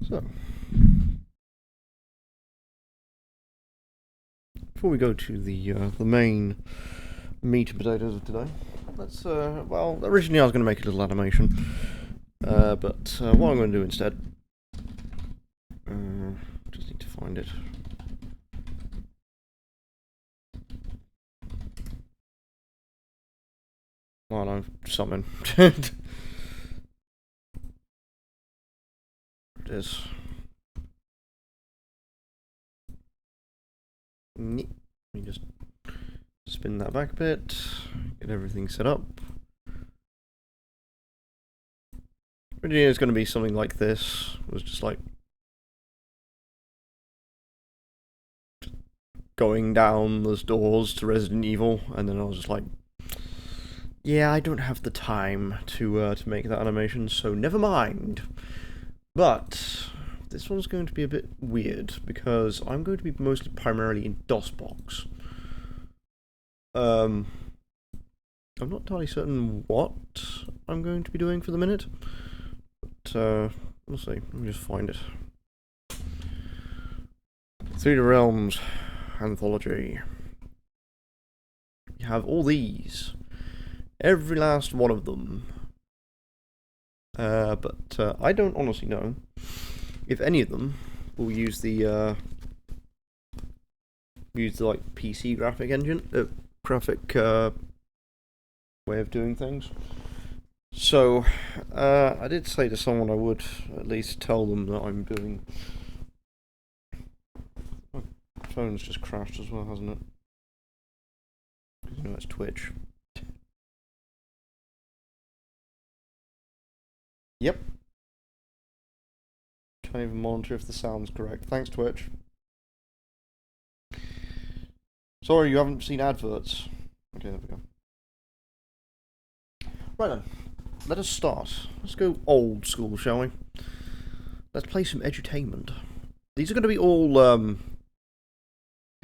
So, before we go to the main meat and potatoes of today, let's well, originally I was going to make a little animation, but what I'm going to do instead, just need to find it. Oh no, something. It is. Let me just spin that back a bit, get everything set up. Originally it's going to be something like this. It was just like going down those doors to Resident Evil, and then I was just like, yeah, I don't have the time to make that animation, so never mind. But this one's going to be a bit weird, because I'm going to be mostly primarily in DOSBox. I'm not entirely certain what I'm going to be doing for the minute, but we'll see. Let me just find it. Through the Realms Anthology. You have all these. Every last one of them. But I don't honestly know if any of them will use the like PC graphic engine, graphic way of doing things. So I did say to someone I would at least tell them that I'm doing. My phone's just crashed as well, hasn't it? You know, it's Twitch. Yep. Can't even monitor if the sound's correct. Thanks, Twitch. Sorry, you haven't seen adverts. Okay, there we go. Right then, let us start. Let's go old school, shall we? Let's play some edutainment. These are going to be all,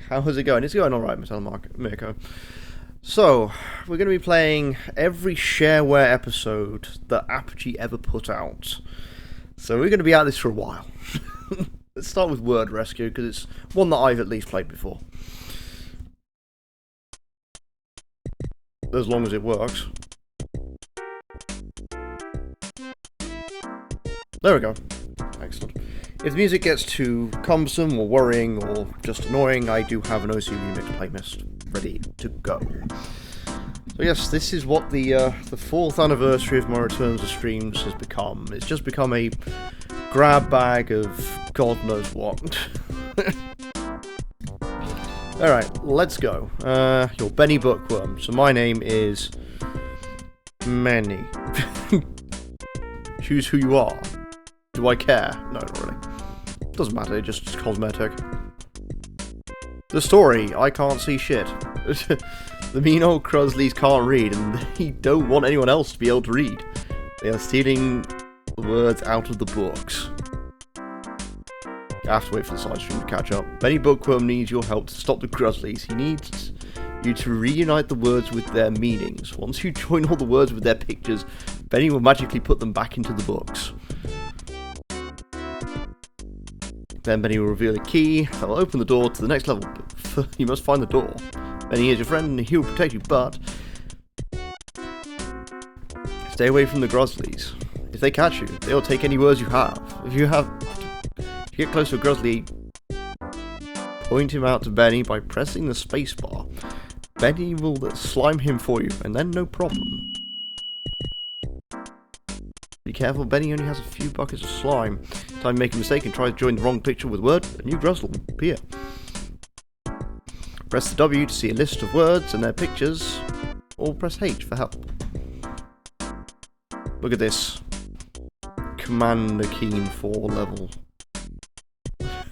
how's it going? It's going alright, Mr. Mirko. So, we're going to be playing every shareware episode that Apogee ever put out. So we're going to be at this for a while. Let's start with Word Rescue, because it's one that I've at least played before. As long as it works. There we go. Excellent. If the music gets too cumbersome or worrying or just annoying, I do have an OC Remix playlist ready to go. So yes, this is what the 4th anniversary of my return to streams has become. It's just become a grab bag of God knows what. Alright, let's go. Your Benny Bookworm. So my name is Manny. Choose who you are. Do I care? No, not really. Doesn't matter, it's just cosmetic. The story, I can't see shit. The mean old Crusleys can't read, and they don't want anyone else to be able to read. They are stealing the words out of the books. I have to wait for the side stream to catch up. Benny Bookworm needs your help to stop the Grizzlies. He needs you to reunite the words with their meanings. Once you join all the words with their pictures, Benny will magically put them back into the books. Then Benny will reveal a key that will open the door to the next level. But you must find the door. Benny is your friend and he will protect you, but stay away from the Grizzlies. If they catch you, they will take any words you have. If you get close to a Grizzly, point him out to Benny by pressing the spacebar. Benny will slime him for you, and then no problem. Be careful, Benny only has a few buckets of slime. Time to make a mistake and try to join the wrong picture with word, a new Grizzly will appear. Press the W to see a list of words and their pictures, or press H for help. Look at this. Commander Keen 4 level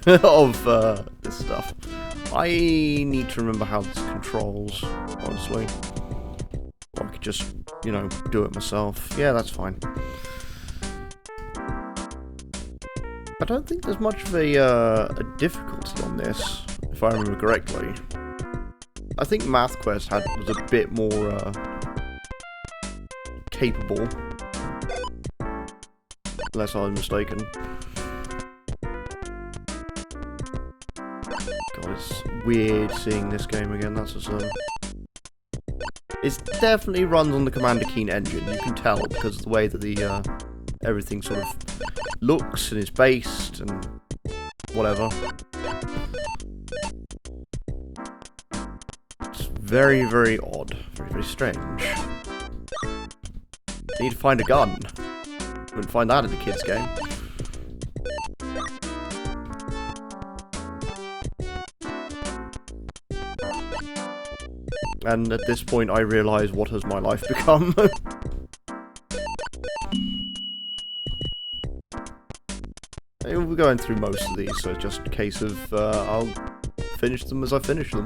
of this stuff. I need to remember how this controls, honestly. Or I could just, you know, do it myself. Yeah, that's fine. I don't think there's much of a difficulty on this, if I remember correctly. I think Math Quest was a bit more capable. Unless I'm mistaken. God, it's weird seeing this game again, that's just it definitely runs on the Commander Keen engine, you can tell, because of the way that the everything sort of looks and is based and whatever. It's very, very odd. Very, very strange. Need to find a gun. Wouldn't find that in the kids' game. And at this point I realise what has my life become. We're going through most of these, so it's just a case of I'll finish them as I finish them.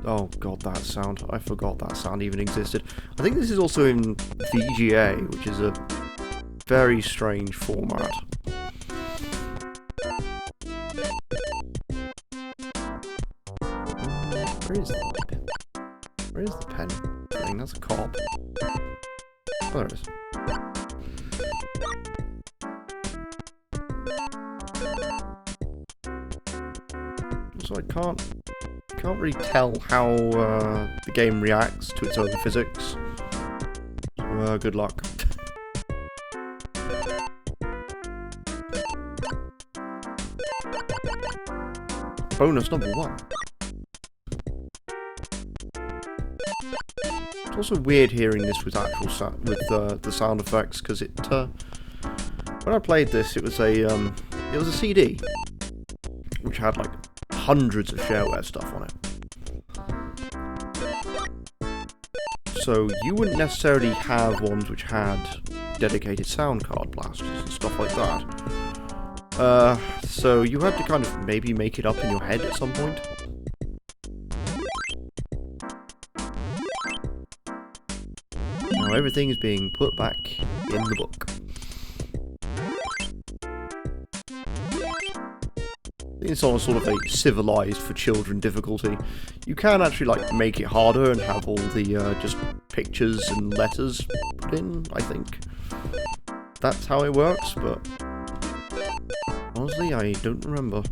Oh god, that sound. I forgot that sound even existed. I think this is also in VGA, which is a very strange format. Where is the pen? Where is the pen thing? That's a cop. Oh, there it is. So I can't really tell how the game reacts to its own physics. So, good luck. Bonus number 1. It's also weird hearing this with actual the sound effects, because it when I played this, it was a CD which had like hundreds of shareware stuff on it. So you wouldn't necessarily have ones which had dedicated sound card blasters and stuff like that. So you had to kind of maybe make it up in your head at some point. Now everything is being put back in the book. It's on a sort of a civilized for children difficulty. You can actually like make it harder and have all the just pictures and letters put in, I think. That's how it works, but honestly I don't remember.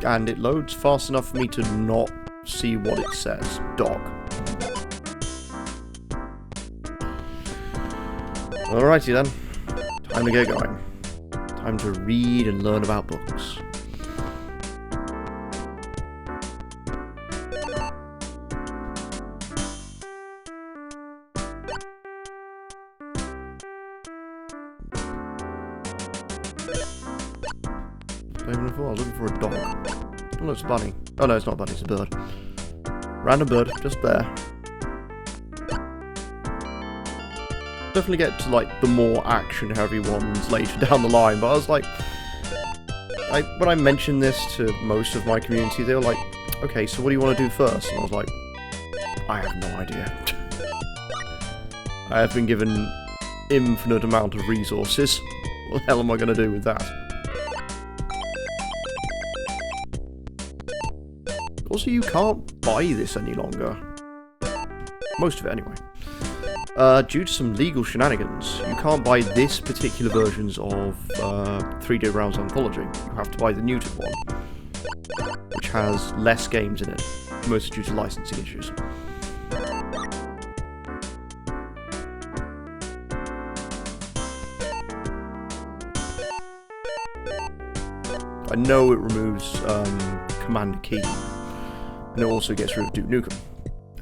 And it loads fast enough for me to not see what it says. Dog. Alrighty then, time to get going. Time to read and learn about books. I was looking for a dog. Oh no, it's a bunny. Oh no, it's not a bunny, it's a bird. Random bird, just there. Definitely get to like the more action heavy ones later down the line, but I was like, when I mentioned this to most of my community, they were like, okay, so what do you want to do first? And I was like, I have no idea. I have been given infinite amount of resources. What the hell am I going to do with that? Also, you can't buy this any longer. Most of it, anyway. Due to some legal shenanigans, you can't buy this particular versions of 3D Realms Anthology. You have to buy the neutered one, which has less games in it, mostly due to licensing issues. I know it removes Command Key, and it also gets rid of Duke Nukem.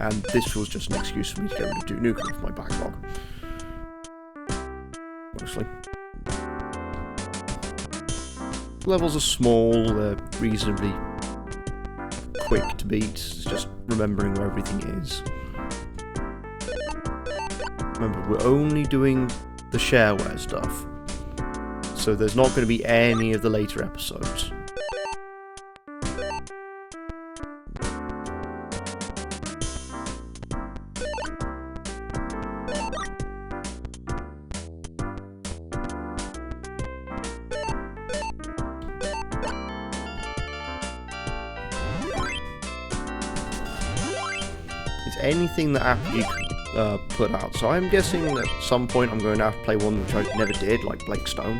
And this was just an excuse for me to get rid of Duke Nukem from my backlog. Mostly. Levels are small, they're reasonably quick to beat, it's just remembering where everything is. Remember, we're only doing the shareware stuff, so there's not going to be any of the later episodes. Anything that Apogee put out, so I'm guessing that at some point I'm going to have to play one which I never did, like Blake Stone.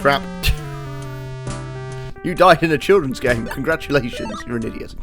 Crap. You died in a children's game. Congratulations, you're an idiot.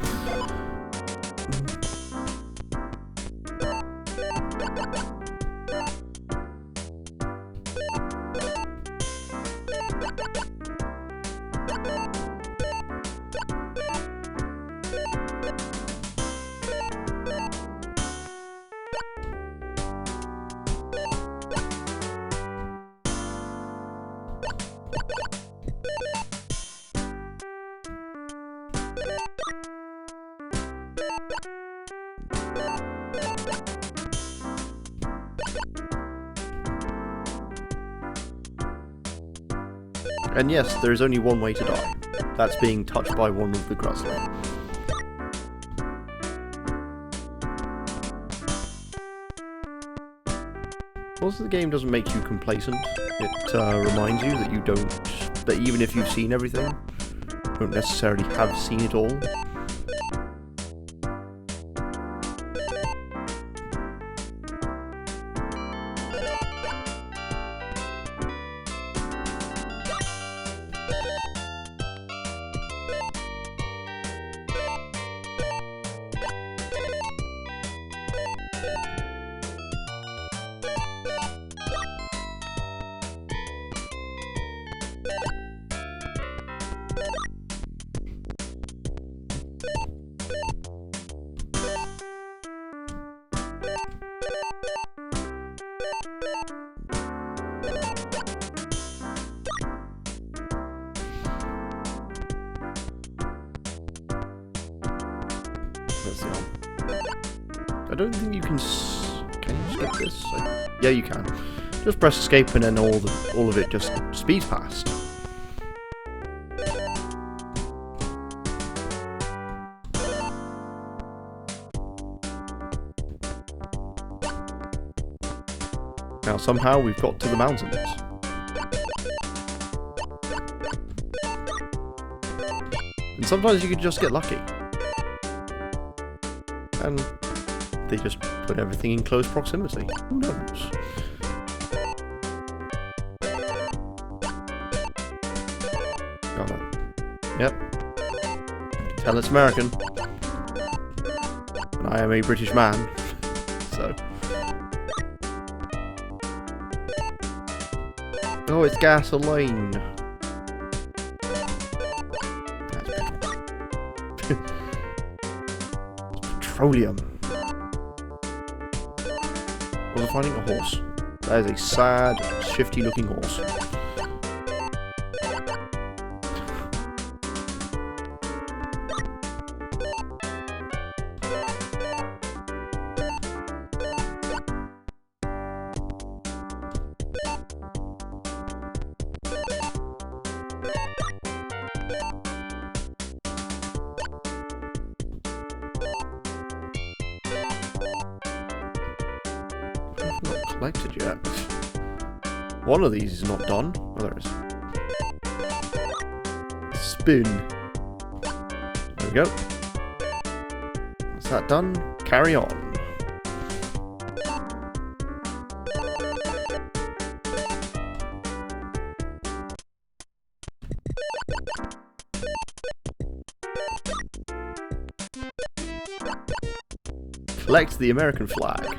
And yes, there is only one way to die. That's being touched by one of the Gruzzler. Also, the game doesn't make you complacent. It reminds you that you don't, that even if you've seen everything, you don't necessarily have seen it all. I don't think you can. Can you skip this? Yeah, you can. Just press escape, and then all of it just speeds past. Now somehow we've got to the mountains. And sometimes you can just get lucky. And they just put everything in close proximity. Who knows? Got it. Yep. Tell it's American. And I am a British man. So. Oh, it's gasoline. Petroleum. Was I finding a horse? That is a sad, shifty looking horse. collected yet. One of these is not done. Oh, there it is. Spoon. There we go. Is that done? Carry on. Collect the American flag.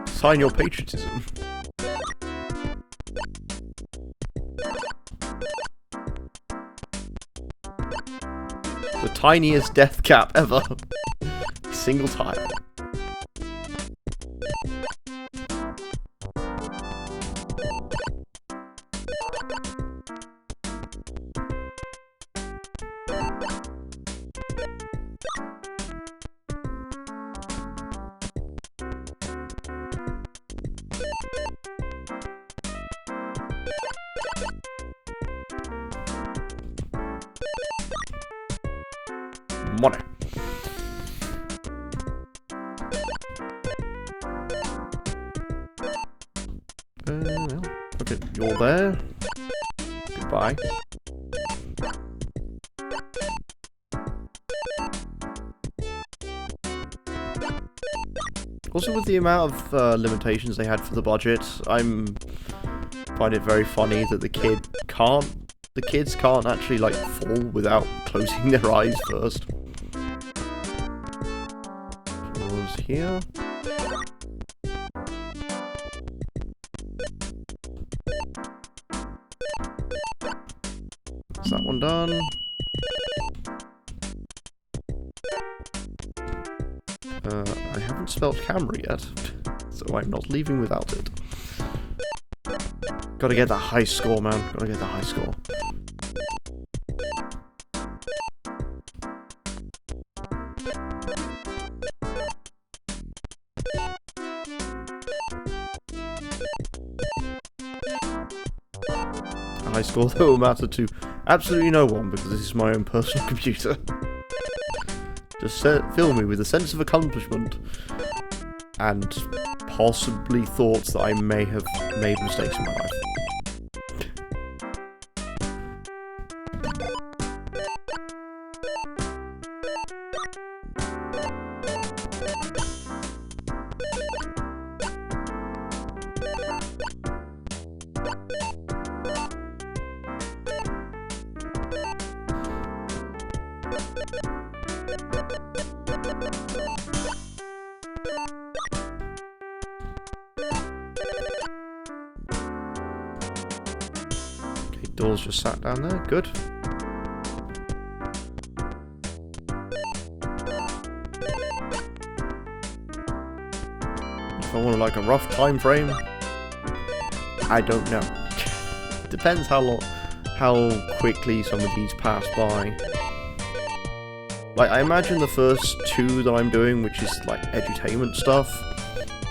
Sign your patriotism. The tiniest death cap ever. Single tile. Money. Well, okay, you're there. Goodbye. Also, with the amount of limitations they had for the budget, find it very funny that the kids can't actually like fall without closing their eyes first. Doors here. Is that one done? I haven't spelled camera yet, so I'm not leaving without it. Gotta get that high score, man. Gotta get that high score. A high score that will matter to absolutely no one, because this is my own personal computer. Just fill me with a sense of accomplishment and possibly thoughts that I may have made mistakes in my life. Doors just sat down there, good. If I want like a rough time frame, I don't know. Depends how quickly some of these pass by. Like, I imagine the first two that I'm doing, which is like edutainment stuff,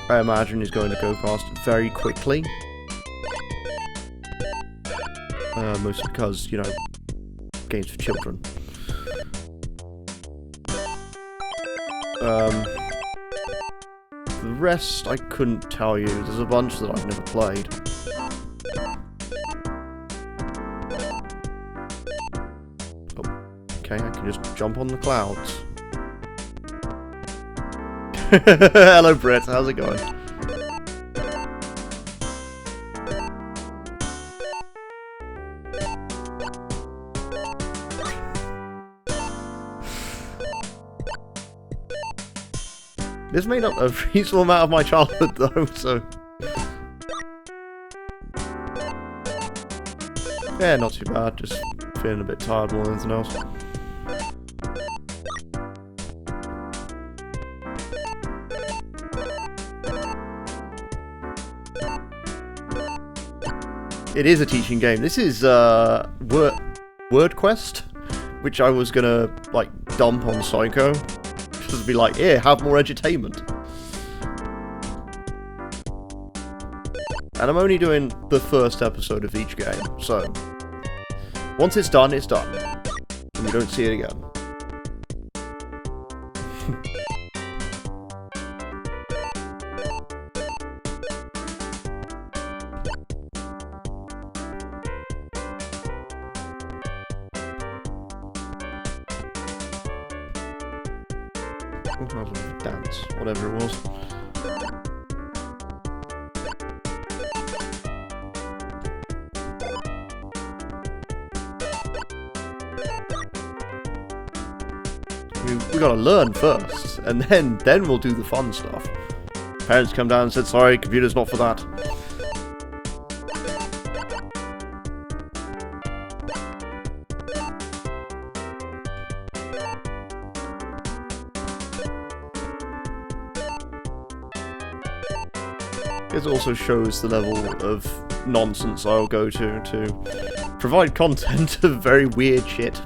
I imagine is going to go past very quickly. Mostly because, you know, games for children. The rest, I couldn't tell you. There's a bunch that I've never played. Oh, okay, I can just jump on the clouds. Hello, Brett. How's it going? This made up a reasonable amount of my childhood, though, so... yeah, not too bad, just feeling a bit tired more than anything else. It is a teaching game. This is, Word Quest, which I was gonna, like, dump on Psycho. Just be like, here, have more edutainment. And I'm only doing the first episode of each game, so... once it's done, it's done. And we don't see it again. Dance, whatever it was. We gotta learn first, and then we'll do the fun stuff. Parents come down and said, sorry, computer's not for that. It also shows the level of nonsense I'll go to provide content of very weird shit.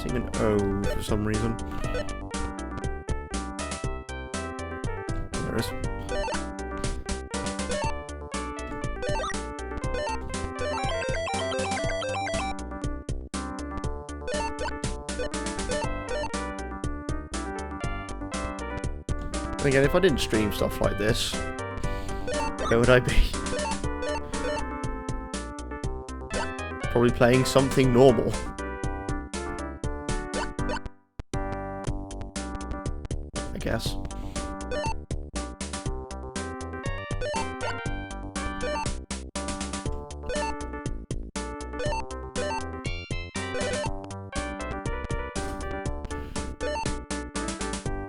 An O for some reason. There it is. Again, if I didn't stream stuff like this, where would I be? Probably playing something normal. Guess.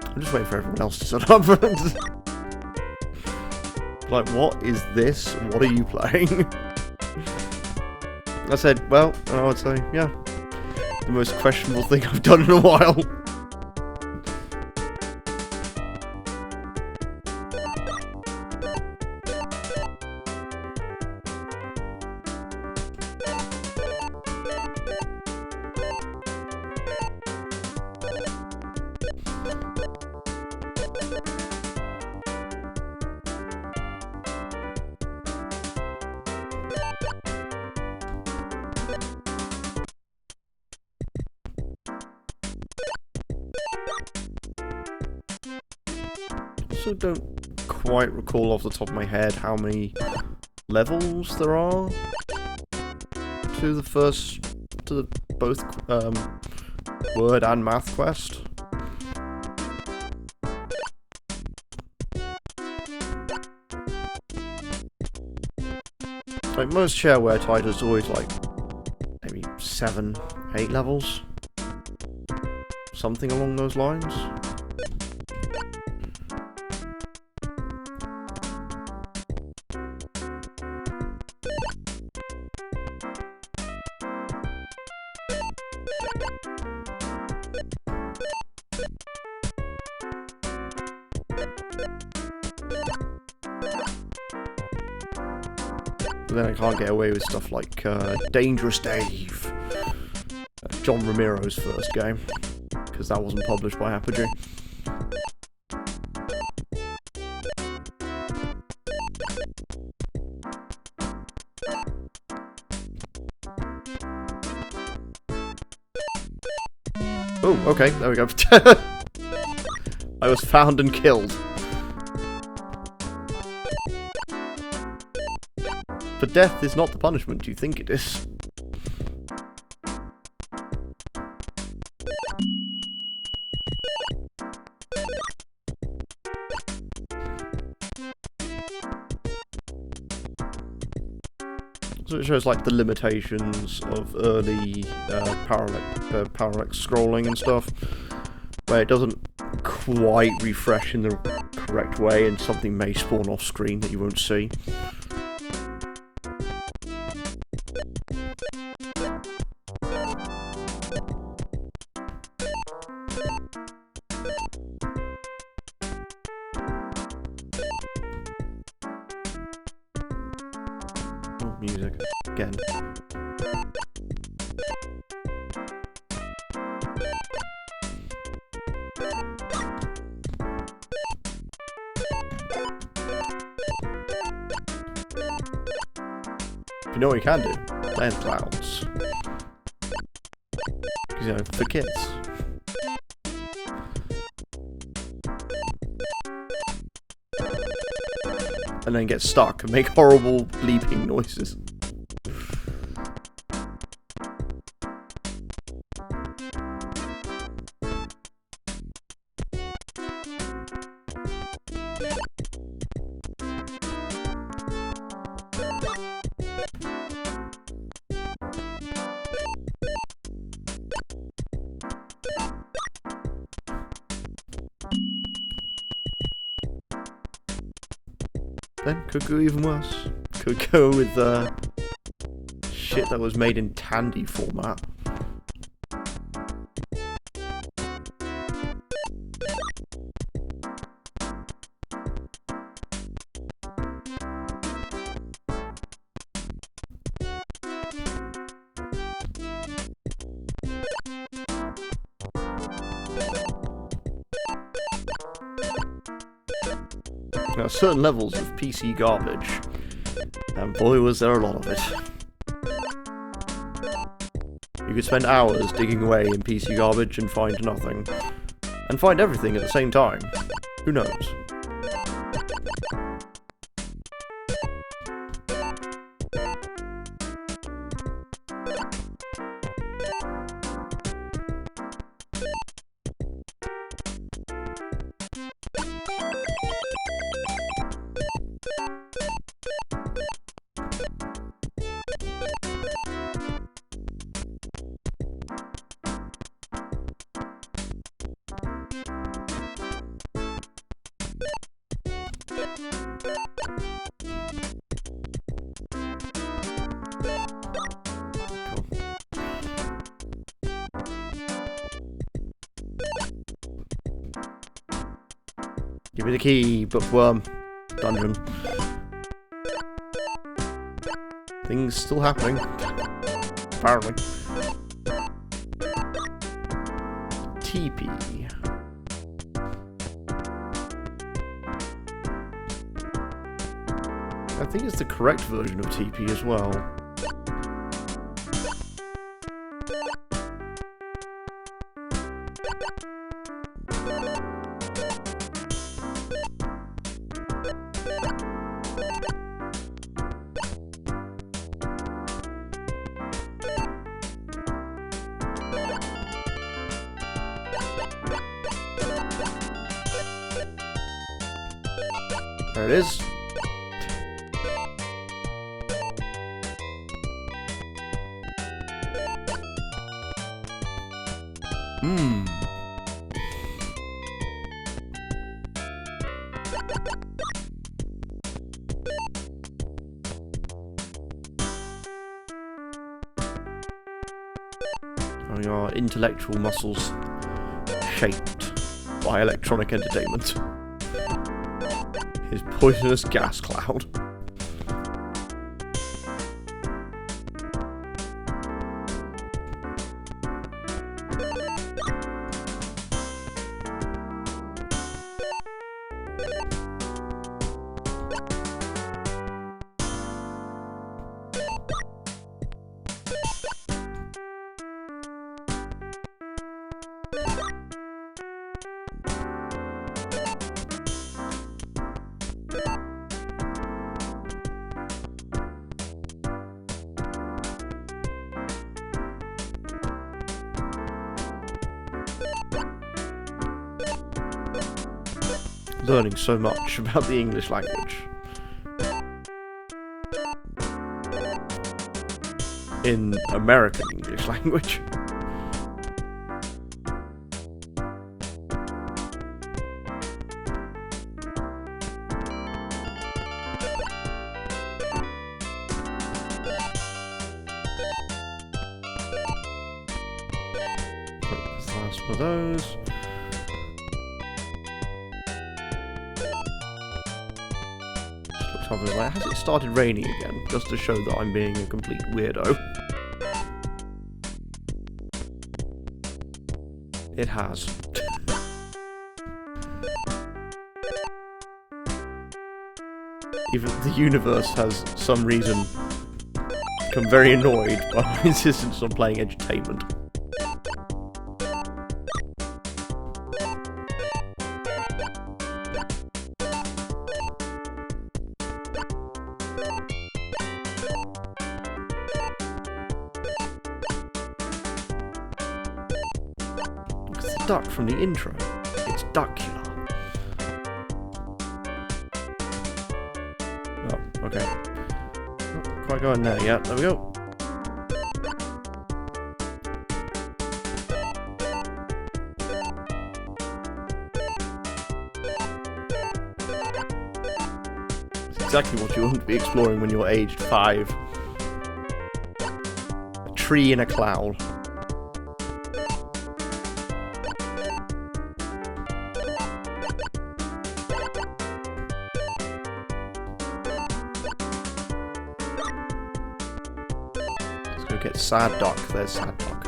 I'm just waiting for everyone else to shut up. Like, what is this? What are you playing? I said, well, I would say, yeah, the most questionable thing I've done in a while. I don't quite recall off the top of my head how many levels there are to both word and math quest. Like most shareware titles, always like maybe 7, 8 levels, something along those lines. But then I can't get away with stuff like Dangerous Dave, John Romero's first game, because that wasn't published by Apogee. Oh, okay, there we go. I was found and killed. But death is not the punishment you think it is. So it shows like the limitations of early parallax scrolling and stuff, where it doesn't quite refresh in the correct way and something may spawn off screen that you won't see. Music again. You know what you can do? Play in clouds. Because, you know, for kids. And then get stuck and make horrible bleeping noises. Then could go even worse. Could go with shit that was made in Tandy format. Now, certain levels of PC garbage, and boy was there a lot of it. You could spend hours digging away in PC garbage and find nothing. And find everything at the same time. Who knows? Give me the key, bookworm. Dungeon. Things still happening. Apparently. TP. I think it's the correct version of TP as well. There it is. Our intellectual muscles shaped by electronic entertainment. His poisonous gas cloud. Learning so much about the English language. In American English language. That's the last one of those. Like, has it started raining again? Just to show that I'm being a complete weirdo. It has. Even the universe has some reason become very annoyed by my insistence on playing edutainment. It's the duck from the intro. It's Duckula. Oh, okay. Not quite going there yet. There we go. It's exactly what you want to be exploring when you're aged 5. A tree in a cloud. Get Sad Duck. There's Sad Duck.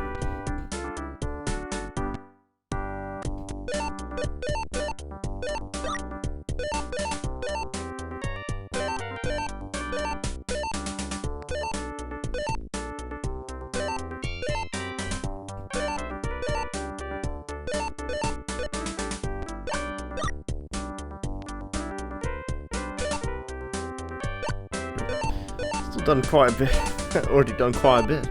Still done quite a bit. Already done quite a bit.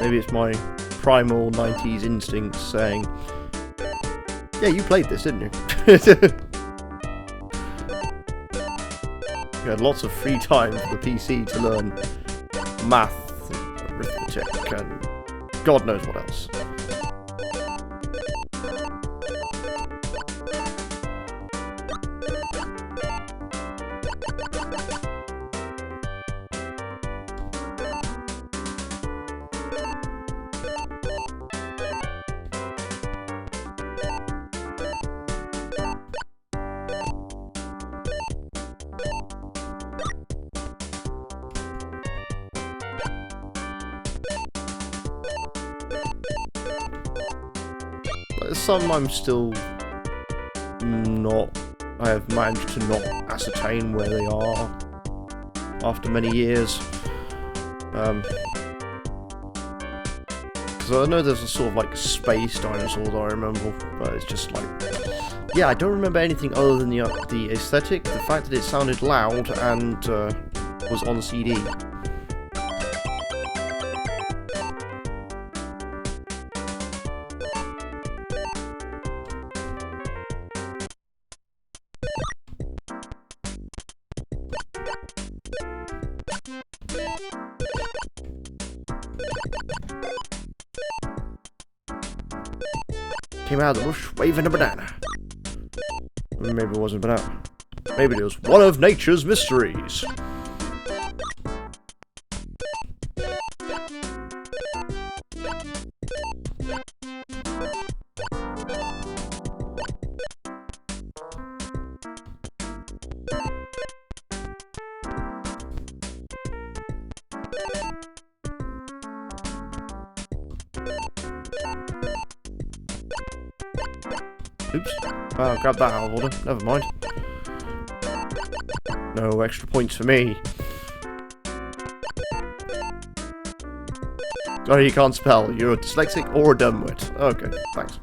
Maybe it's my primal 90s instincts saying, yeah, you played this, didn't you? You had lots of free time for the PC to learn math, and arithmetic, and God knows what else. Some I'm still not. I have managed to not ascertain where they are after many years. Because I know there's a sort of like space dinosaurs I remember, but it's just like, yeah, I don't remember anything other than the aesthetic, the fact that it sounded loud and was on CD. Came out of the bush waving a banana. Maybe it wasn't a banana. Maybe it was one of nature's mysteries. Oops. Oh, grab that out of order. Never mind. No extra points for me. Sorry, you can't spell. You're a dyslexic or a dumbwit. Okay, thanks.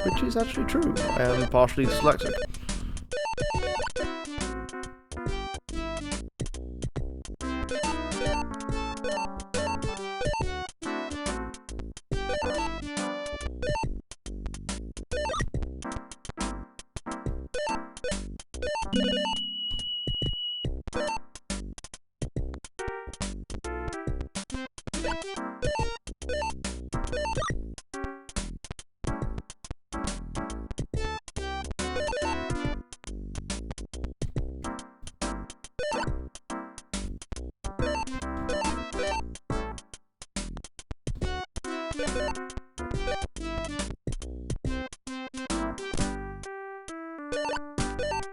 Which is actually true. I am partially dyslexic.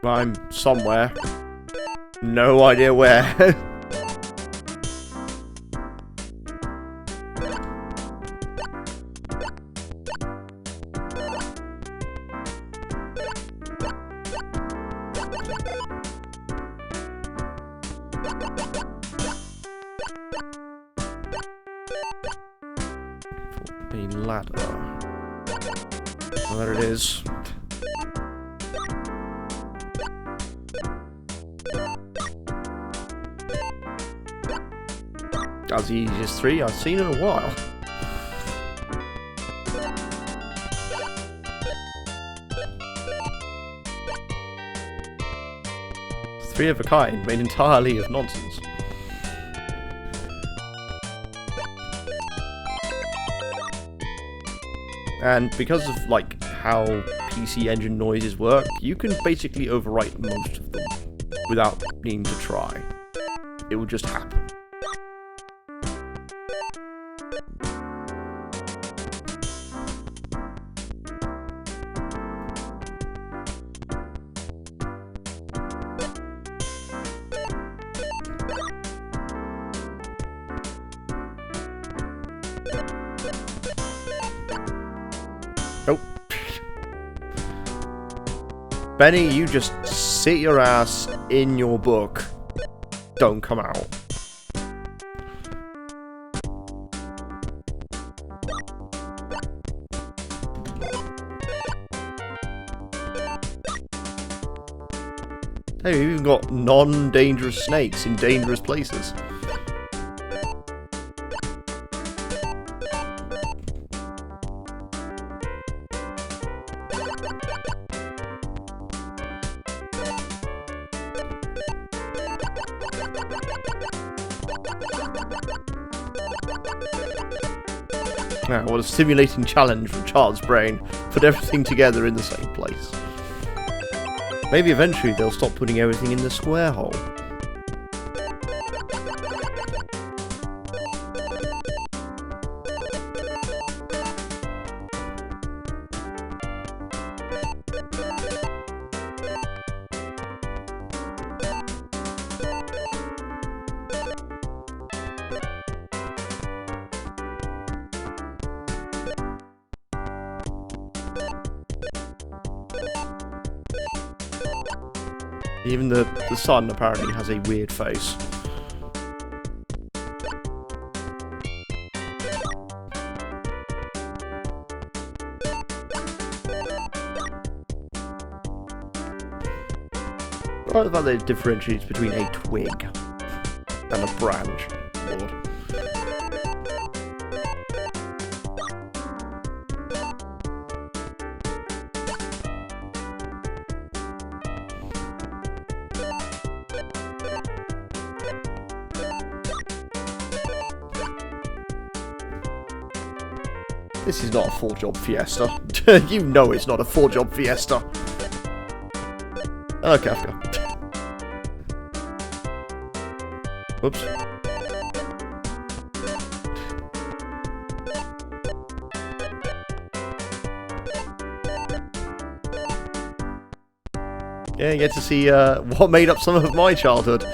I'm somewhere. No idea where. ladder. Well, there it is. That's the easiest 3 I've seen in a while. Three of a kind, made entirely of nonsense. And because of like how PC Engine noises work, you can basically overwrite most of them without needing to try. It will just happen. Nope. Benny, you just sit your ass in your book. Don't come out. Hey, we've even got non-dangerous snakes in dangerous places. Now, what a stimulating challenge from Charles' brain. Put everything together in the same place. Maybe eventually they'll stop putting everything in the square hole. Even the sun apparently has a weird face. I like the fact that it differentiates between a twig and a branch. Lord. This is not a 4-job fiesta. You know it's not a 4-job fiesta. Oh, Kafka. Whoops. Yeah, you get to see what made up some of my childhood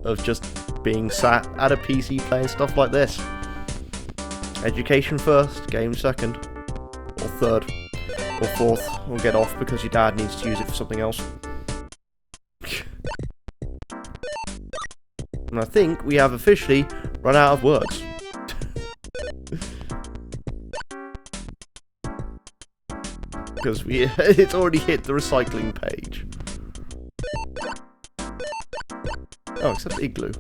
of just being sat at a PC playing stuff like this. Education first, game second, or third, or fourth, or get off because your dad needs to use it for something else. And I think we have officially run out of words. Because it's already hit the recycling page. Oh, except Igloo.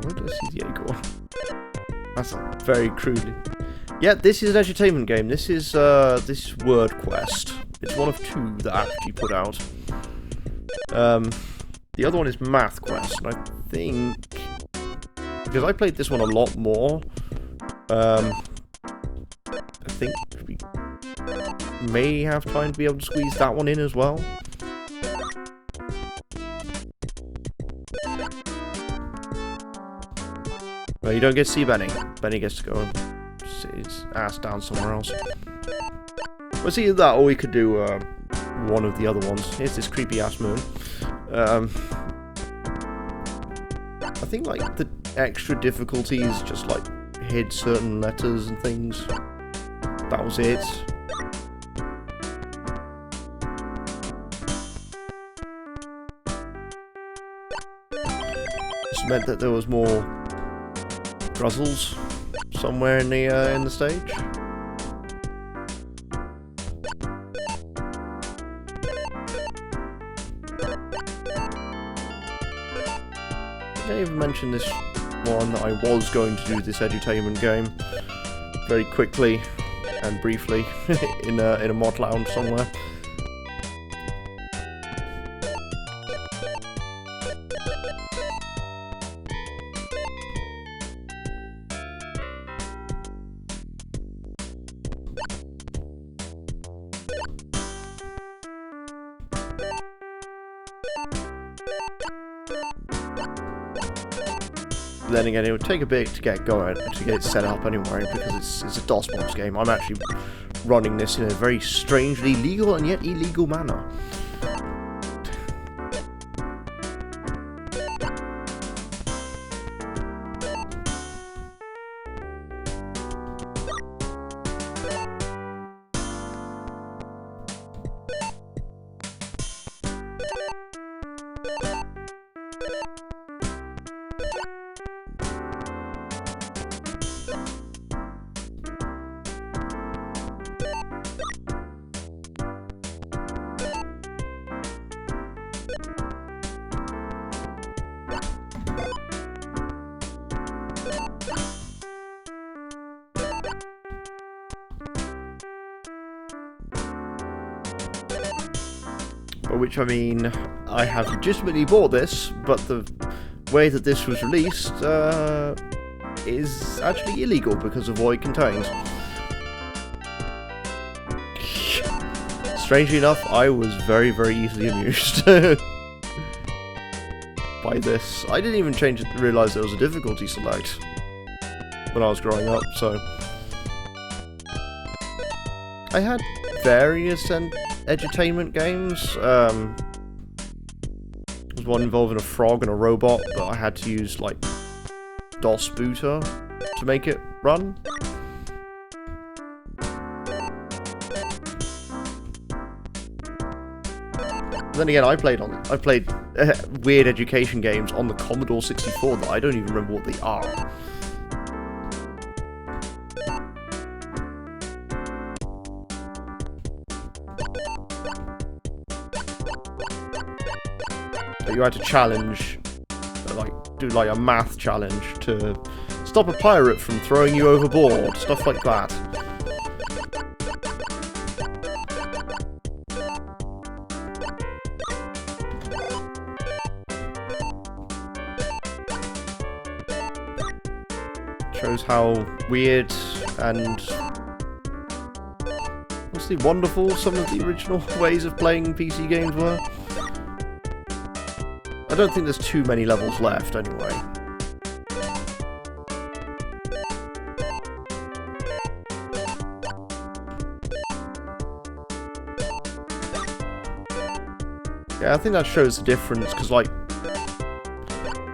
Where did I see the acorn? That's very crudely. Yeah, this is an entertainment game. This is Word Quest. It's one of 2 that Apogee put out. The other one is Math Quest, and I think because I played this one a lot more, I think we may have time to be able to squeeze that one in as well. you don't get to see Benny. Benny gets to go and sit his ass down somewhere else. Well, it's either that, or we could do one of the other ones. Here's this creepy ass moon. I think like the extra difficulties just like hid certain letters and things. That was it. Just meant that there was more puzzles somewhere in the stage. I even mentioned this one that I was going to do this edutainment game very quickly and briefly in a mod lounge somewhere. Then again, it would take a bit to get going, to get it set up anyway, because it's a DOSBox game. I'm actually running this in a very strangely legal and yet illegal manner. Which, I mean, I have legitimately bought this, but the way that this was released is actually illegal because of what it contains. Strangely enough, I was very, very easily amused by this. I didn't even realise there was a difficulty select when I was growing up, so... I had various edutainment games. There was one involving a frog and a robot, but I had to use like DOS booter to make it run. Then again, I played weird education games on the Commodore 64 that I don't even remember what they are. You had to challenge, do like a math challenge to stop a pirate from throwing you overboard, stuff like that. Shows how weird and mostly wonderful some of the original ways of playing PC games were. I don't think there's too many levels left, anyway. Yeah, I think that shows the difference, because, like,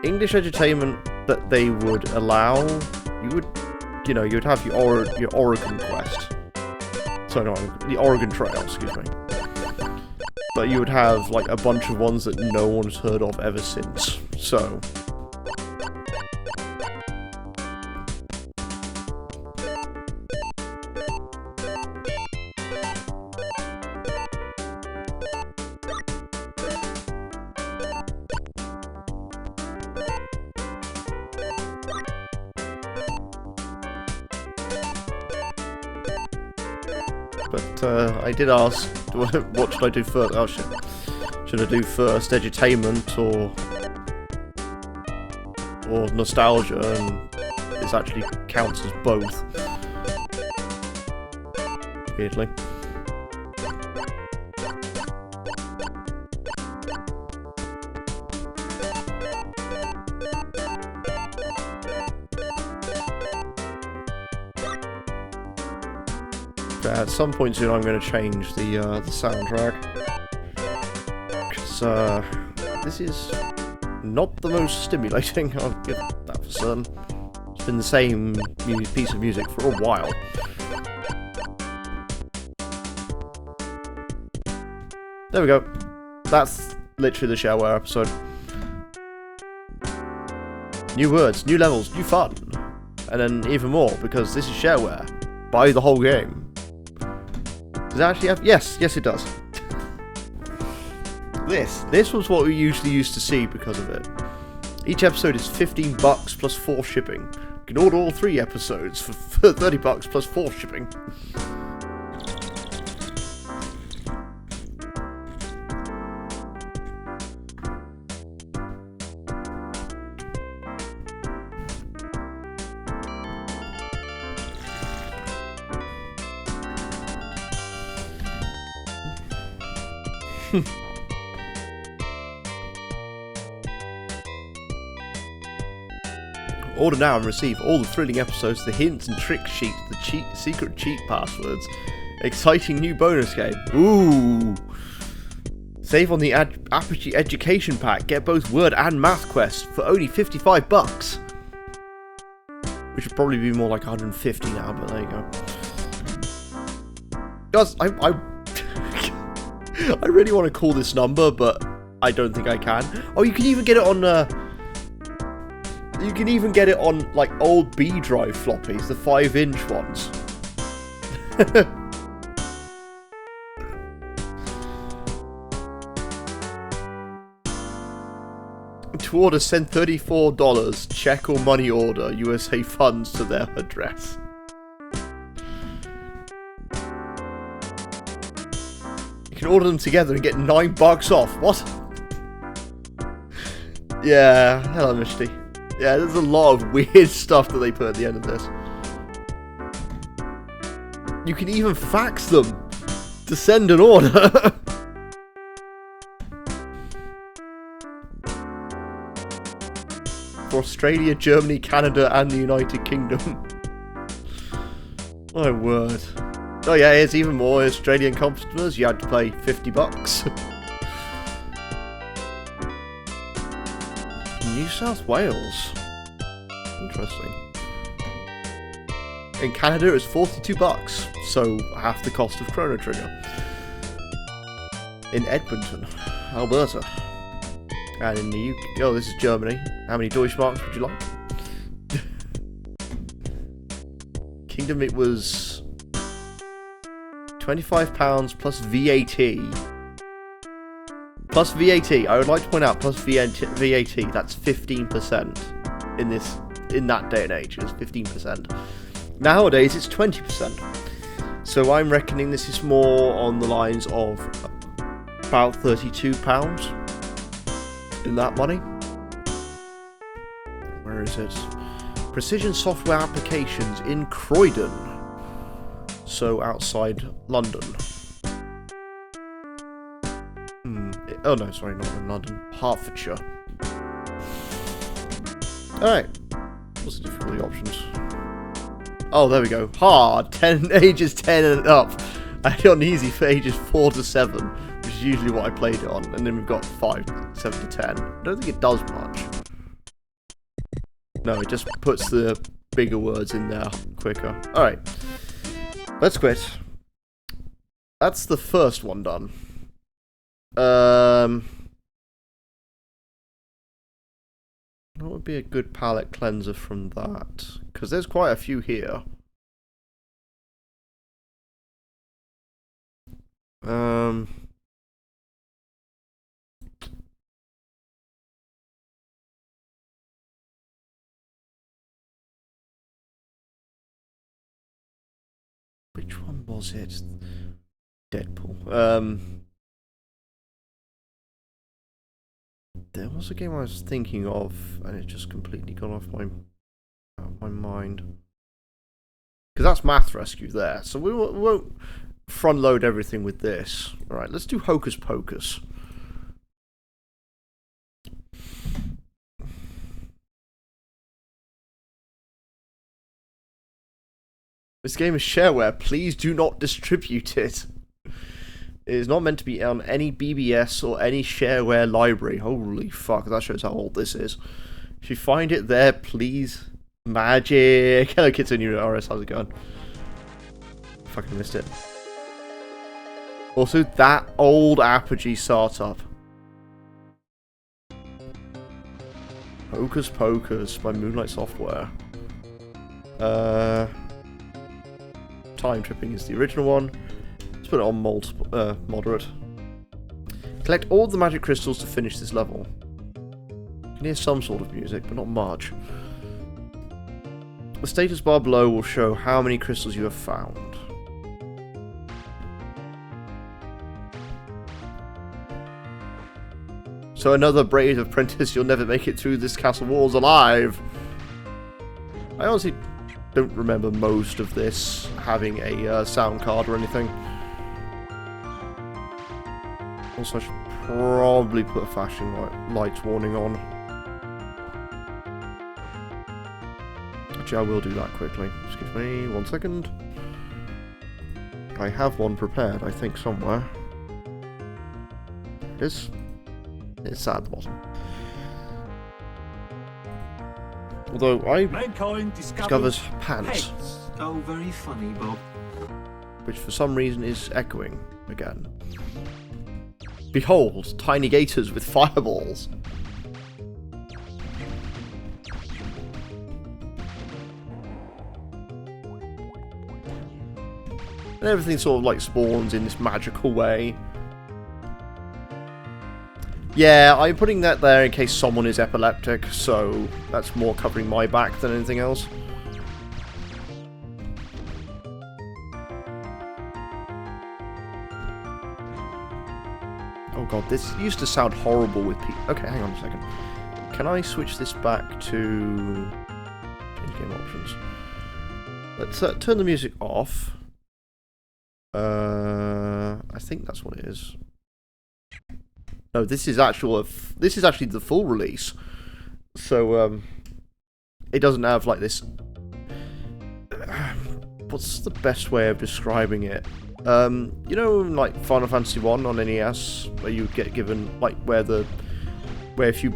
English edutainment that they would allow, you'd have your Oregon quest. Sorry, no, the Oregon Trail, excuse me. But you would have, like, a bunch of ones that no one's heard of ever since, so... But, I did ask, what should I do first? Oh shit. Should I do first edutainment or nostalgia? And this actually counts as both. Weirdly. At some point soon, I'm going to change the soundtrack, because this is not the most stimulating. I'll give that for certain. It's been the same piece of music for a while. There we go. That's literally the Shareware episode. New words, new levels, new fun. And then even more, because this is Shareware. Buy the whole game. Does it actually have... Yes, it does. This was what we usually used to see because of it. Each episode is $15 plus 4 shipping. You can order all 3 episodes for $30 plus 4 shipping. Order now and receive all the thrilling episodes, the hints and trick sheets, the secret cheat passwords, exciting new bonus game. Ooh! Save on the Apogee Education Pack. Get both Word and Math Quest for only $55. Which would probably be more like 150 now, but there you go. Guys, I really want to call this number, but I don't think I can. Oh, you can even get it on, you can even get it on, like, old B drive floppies, the 5-inch ones. To order, send $34, check or money order, USA funds to their address. You can order them together and get $9 off. What? Yeah, hello, Misty. Yeah, there's a lot of weird stuff that they put at the end of this. You can even fax them to send an order. For Australia, Germany, Canada, and the United Kingdom. My word. Oh yeah, here's even more Australian customers. You had to pay $50. New South Wales. Interesting. In Canada, it was $42, so half the cost of Chrono Trigger. In Edmonton, Alberta. And in the UK, oh, this is Germany. How many Deutschmarks would you like? Kingdom, it was £25 plus VAT. Plus VAT, I would like to point out, plus VAT, that's 15% in that day and age, it's 15%. Nowadays, it's 20%. So I'm reckoning this is more on the lines of about £32 in that money. Where is it? Precision Software Applications in Croydon. So outside London. Oh no, sorry, not in London. Hertfordshire. Alright. What's the difficulty options? Oh, there we go. Hard. 10 ages 10 and up. And on easy for ages 4 to 7, which is usually what I played it on. And then we've got 5, 7 to 10. I don't think it does much. No, it just puts the bigger words in there quicker. Alright. Let's quit. That's the first one done. What would be a good palette cleanser from that? Because there's quite a few here. Which one was it? Deadpool. There was a game I was thinking of, and it just completely gone off my mind. Because that's Math Rescue there, so we won't front load everything with this. Alright, let's do Hocus Pocus. This game is shareware. Please do not distribute it. It is not meant to be on any BBS or any shareware library. Holy fuck, that shows how old this is. If you find it there, please. Magic. Hello, kids in your RS. How's it going? Fucking missed it. Also, that old Apogee startup. Hocus Pocus by Moonlight Software. Time tripping is the original one. Let's put it on moderate. Collect all the magic crystals to finish this level. You can hear some sort of music, but not much. The status bar below will show how many crystals you have found. So another brave apprentice, you'll never make it through this castle walls alive. I honestly don't remember most of this having a sound card or anything. Also, I should probably put a flashing lights warning on. Actually, I will do that quickly. Excuse me, 1 second. I have one prepared, I think, somewhere. There it is. It's at the bottom. Although I discovers pants. Oh, very funny, Bob. Which for some reason is echoing again. Behold, tiny gators with fireballs. And everything sort of like spawns in this magical way. Yeah, I'm putting that there in case someone is epileptic, so that's more covering my back than anything else. Oh god, this used to sound horrible with people. Okay, hang on a second. Can I switch this back to in-game options? Let's turn the music off. I think that's what it is. No, this is actually the full release. So it doesn't have like this. What's the best way of describing it? You know, like Final Fantasy 1 on NES, where you get given like where if you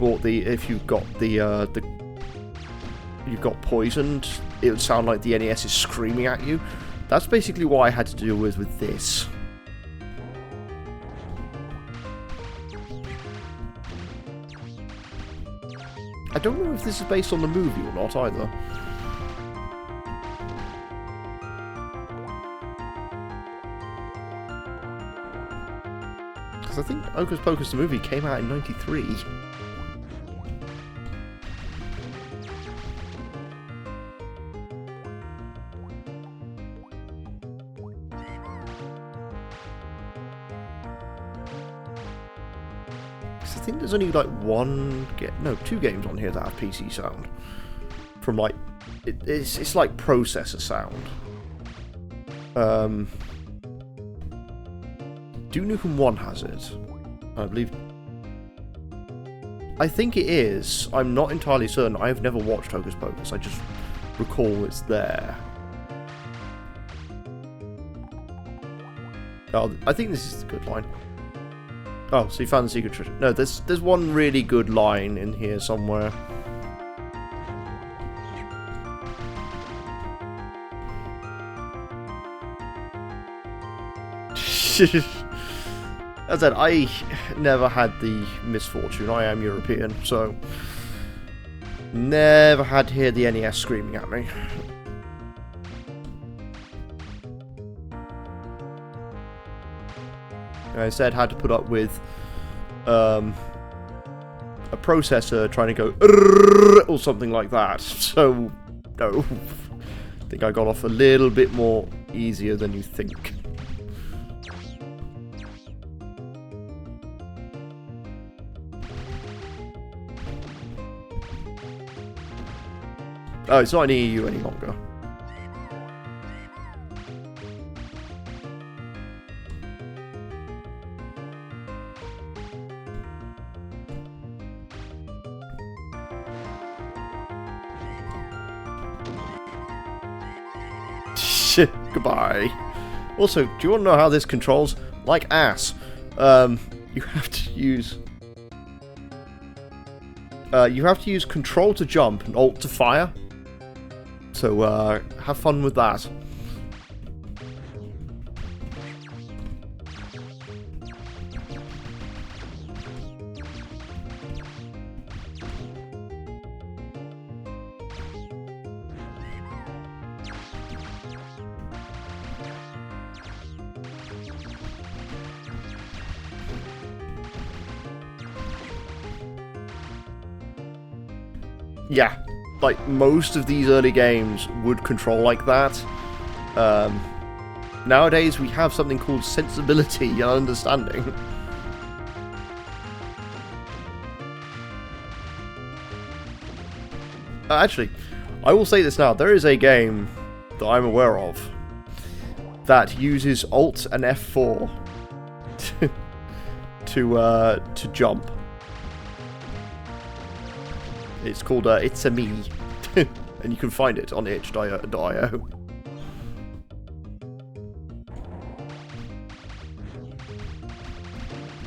got poisoned, it would sound like the NES is screaming at you. That's basically what I had to deal with this. I don't know if this is based on the movie or not either. Because I think Hocus Pocus the movie came out in '93. I think there's only like two games on here that have PC sound. From like, it's like processor sound. Duke Nukem 1 has it, I believe. I think it is. I'm not entirely certain. I've never watched Hocus Pocus. I just recall it's there. Oh, I think this is a good line. Oh, so you found the secret treasure. No, there's one really good line in here somewhere. As I said, I never had the misfortune. I am European, so never had to hear the NES screaming at me. I instead had to put up with a processor trying to go or something like that. So, no. I think I got off a little bit more easier than you think. Oh, it's not an EU any longer. Goodbye. Also, do you want to know how this controls? Like ass. You have to use... Control to jump and Alt to fire. So, have fun with that. Yeah, like most of these early games would control like that. Nowadays we have something called sensibility and understanding. Actually, I will say this now, there is a game that I'm aware of that uses Alt and F4 to jump. It's called It's a Me, and you can find it on itch.io.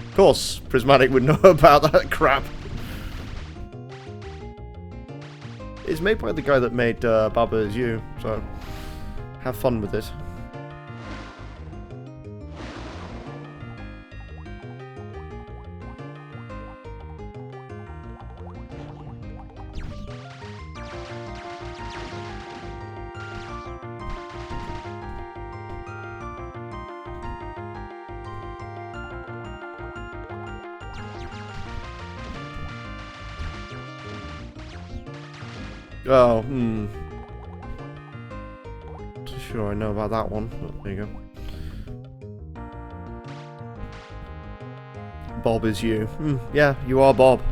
Of course, Prismatic would know about that crap. It's made by the guy that made Baba Is You, so have fun with it. Oh, Not sure I know about that one, but there you go. Bob Is You. Yeah, you are Bob.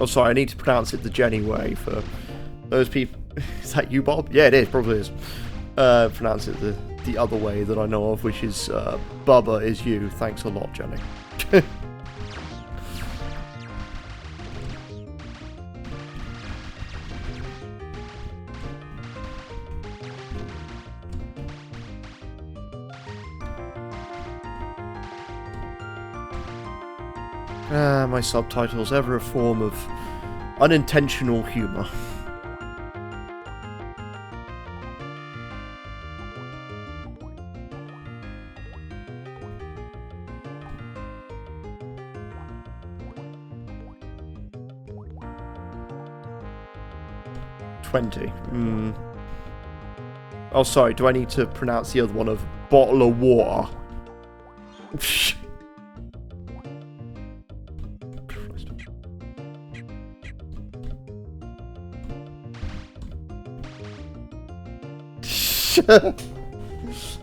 Oh, sorry, I need to pronounce it the Jenny way for those people. Is that you, Bob? Yeah, it is, probably is. Pronounce it the other way that I know of, which is Bubba Is You. Thanks a lot, Jenny. My subtitles, ever a form of unintentional humour. Oh, sorry, do I need to pronounce the other one of bottle of water?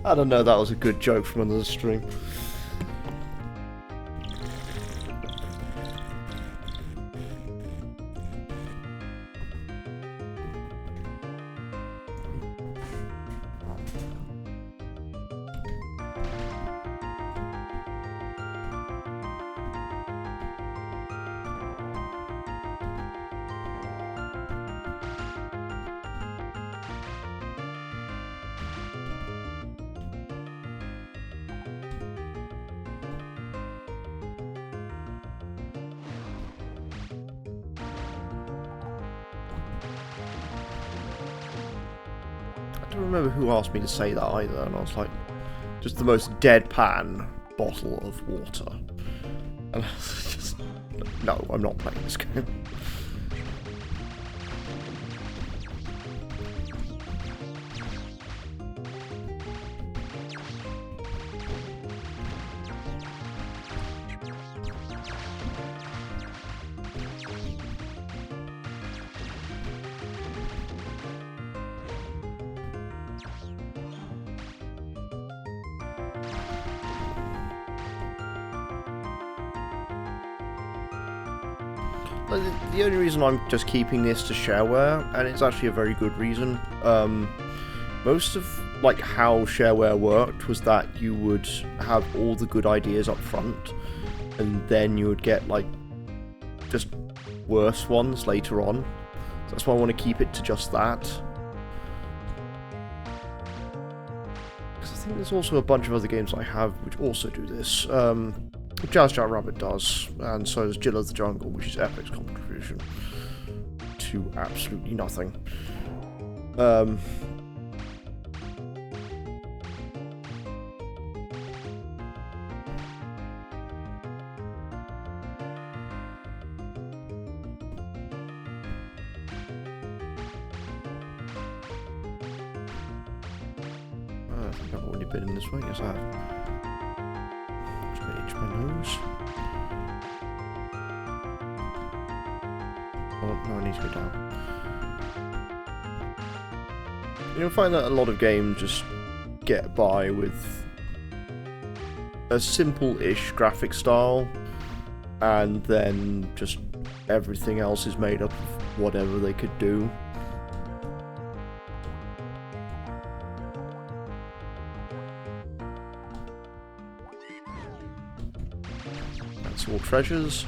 I don't know, that was a good joke from under the stream. I don't remember who asked me to say that either, and I was like, just the most deadpan bottle of water. And I was just, no, I'm not playing this game. The only reason I'm just keeping this to shareware, and it's actually a very good reason, most of like how shareware worked was that you would have all the good ideas up front, and then you would get like just worse ones later on. So that's why I want to keep it to just that. Because I think there's also a bunch of other games I have which also do this. Jazz Jar Rabbit does, and so does Jill of the Jungle, which is Epic's contribution to absolutely nothing. I think I've already been in this way, yes I have. Just gonna itch my nose. Oh, no, I need to go down. You'll find that a lot of games just get by with a simple-ish graphic style, and then just everything else is made up of whatever they could do. That's all treasures.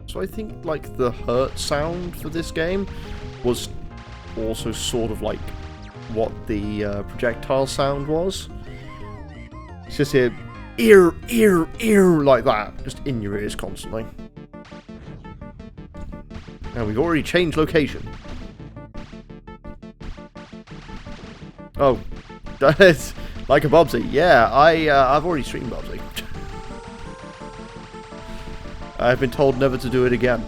So I think like the hurt sound for this game was also sort of like what the projectile sound was. It's just here, ear, ear, ear, like that, just in your ears constantly. Now we've already changed location. Oh, that's like a Bubsy. Yeah, I've already streamed Bubsy. I've been told never to do it again.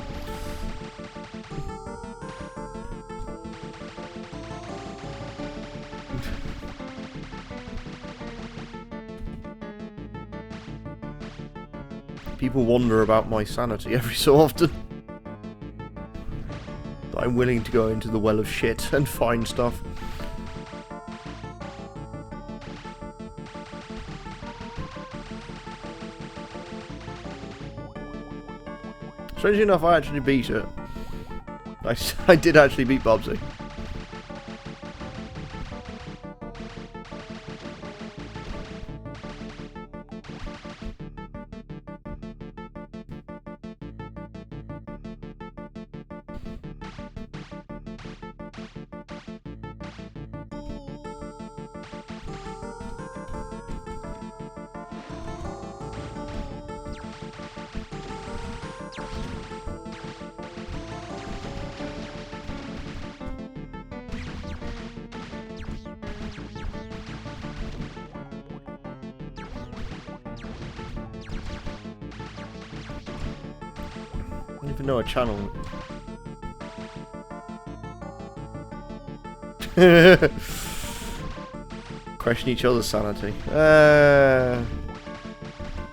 People wonder about my sanity every so often. I'm willing to go into the well of shit and find stuff. Strangely enough, I actually beat it. I did actually beat Bubsy. I don't even know a channel. Question each other's sanity. I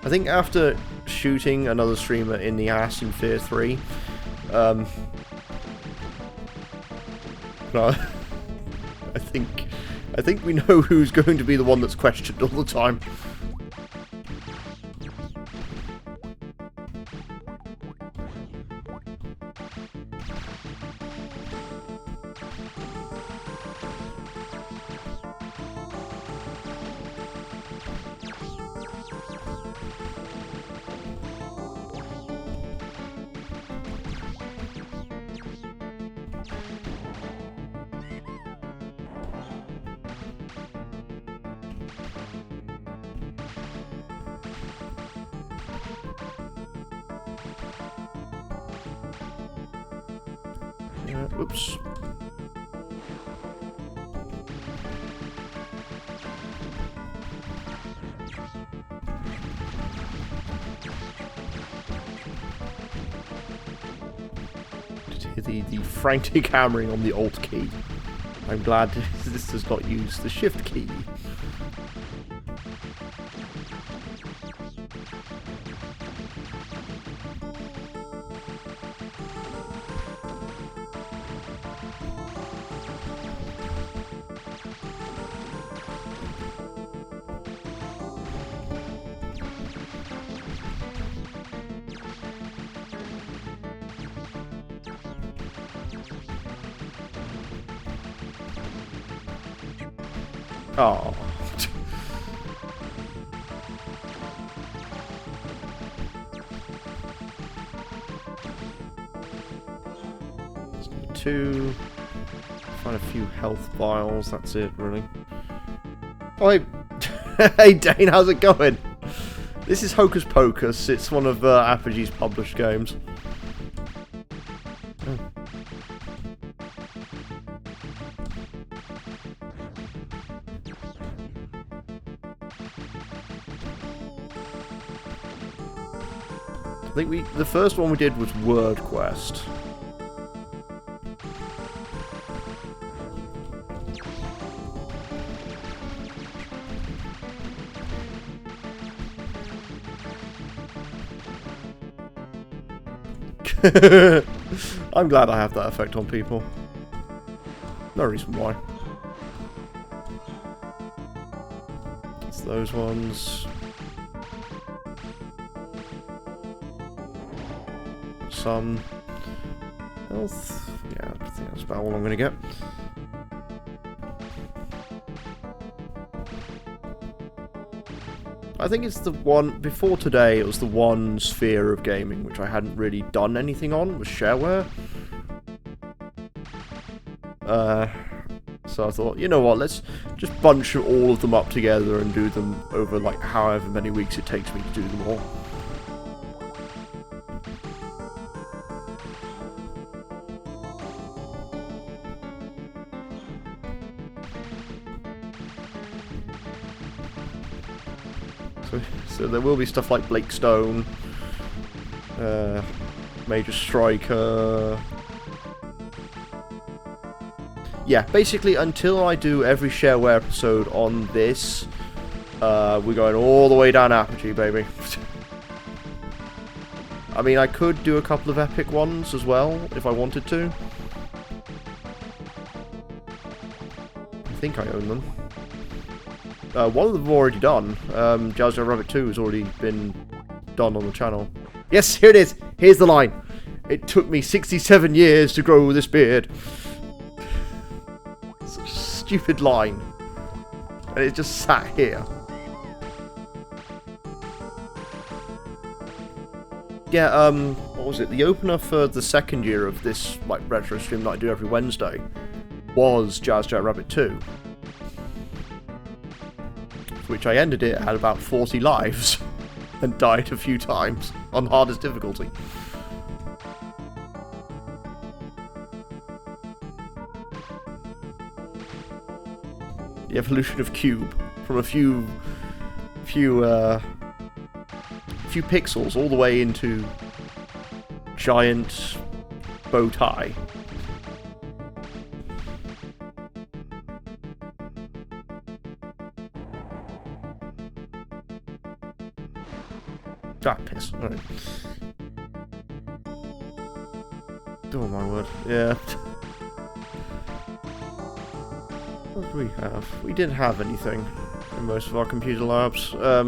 think after shooting another streamer in the ass in Fear 3, no, I think we know who's going to be the one that's questioned all the time. Whoops. Just hear the frantic hammering on the Alt key. I'm glad this does not use the Shift key. Oh. Two. Find a few health vials. That's it, really. Oh, hey. Hey, Dane, how's it going? This is Hocus Pocus. It's one of Apogee's published games. Oh. I think the first one we did was Word Quest. I'm glad I have that effect on people. No reason why. It's those ones. Some health. Yeah, I think that's about all I'm going to get. I think it's the one, before today, it was the one sphere of gaming which I hadn't really done anything on, was Shareware. So I thought, you know what, let's just bunch all of them up together and do them over like however many weeks it takes me to do them all. So there will be stuff like Blake Stone, Major Striker. Yeah, basically until I do every Shareware episode on this, we're going all the way down Apogee, baby. I mean, I could do a couple of epic ones as well, if I wanted to. I think I own them. One of them I've already done. Jar Rabbit 2 has already been done on the channel. Yes, here it is. Here's the line. It took me 67 years to grow this beard. Such a stupid line. And it just sat here. Yeah, what was it? The opener for the second year of this like retro stream that I do every Wednesday was Jar Rabbit 2. Which I ended it at about 40 lives and died a few times on hardest difficulty. The evolution of Cube from a few pixels all the way into giant bow tie. Ah, piss. Alright. Oh my word. Yeah. What do we have? We didn't have anything in most of our computer labs. I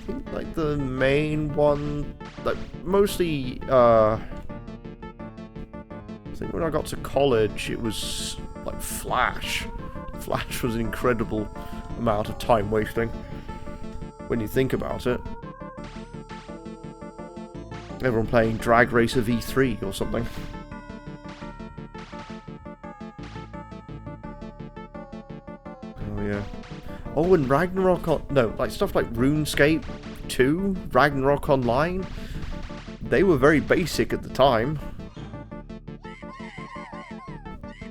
think like the main one, like mostly, I think when I got to college it was like Flash. Flash was an incredible amount of time wasting when you think about it. Everyone playing Drag Racer V3 or something. Oh yeah. Oh, and Ragnarok no, like stuff like RuneScape 2, Ragnarok Online. They were very basic at the time.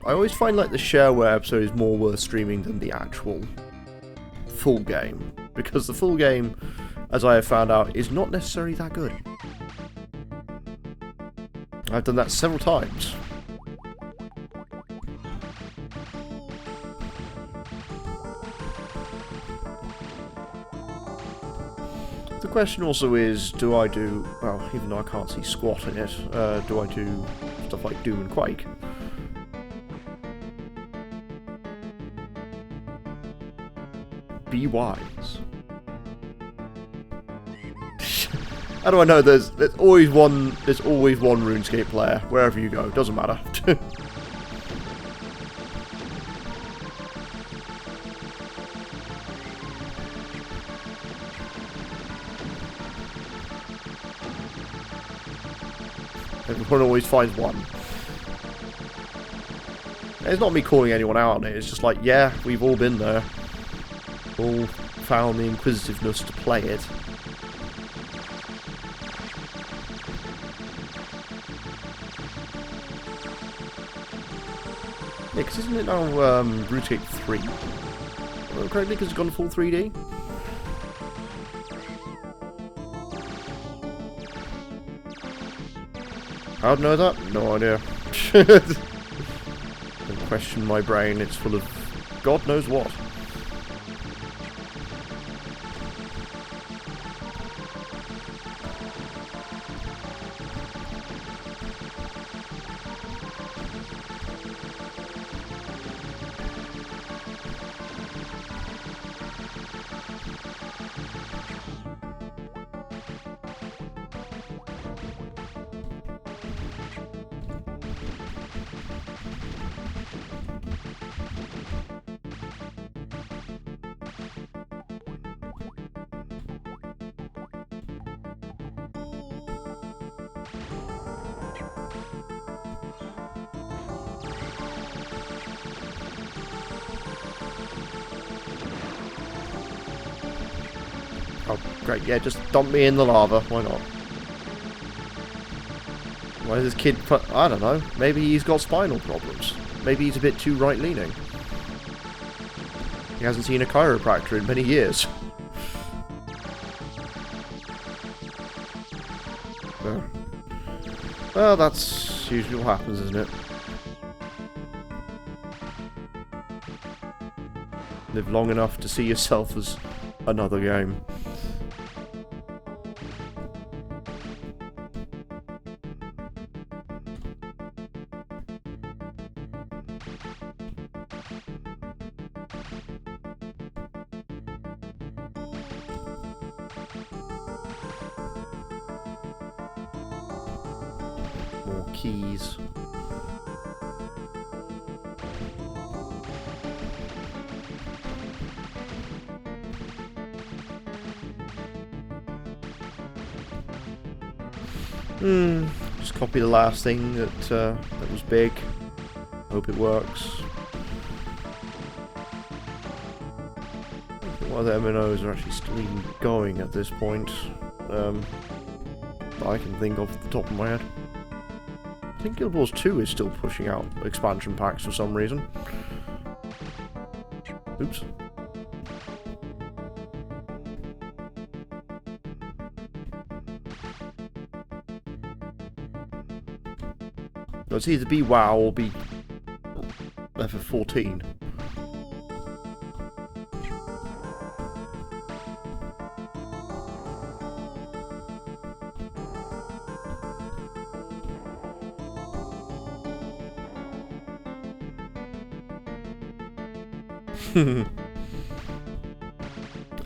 I always find like the Shareware episode is more worth streaming than the actual full game, because the full game, as I have found out, is not necessarily that good. I've done that several times. The question also is, do I do, well, even though I can't see squat in it, do I do stuff like Doom and Quake? Be wise. How do I know? There's always one RuneScape player wherever you go. Doesn't matter. Everyone always finds one. It's not me calling anyone out on it, it's just like, yeah, we've all been there. All found the inquisitiveness to play it. Yeah, because isn't it now RuneScape 3? Well, correctly, because it's gone full 3D? How'd know that? No idea. Don't question my brain, it's full of God knows what. Oh, great, yeah, just dump me in the lava, why not? Why is this kid I don't know, maybe he's got spinal problems. Maybe he's a bit too right-leaning. He hasn't seen a chiropractor in many years. Well, that's usually what happens, isn't it? Live long enough to see yourself as another game. More keys. Just copy the last thing that was big. Hope it works. I think one of the MNOs are actually still even going at this point. That I can think of at the top of my head. I think Guild Wars 2 is still pushing out expansion packs for some reason. Oops. It's either be WoW or be FF14.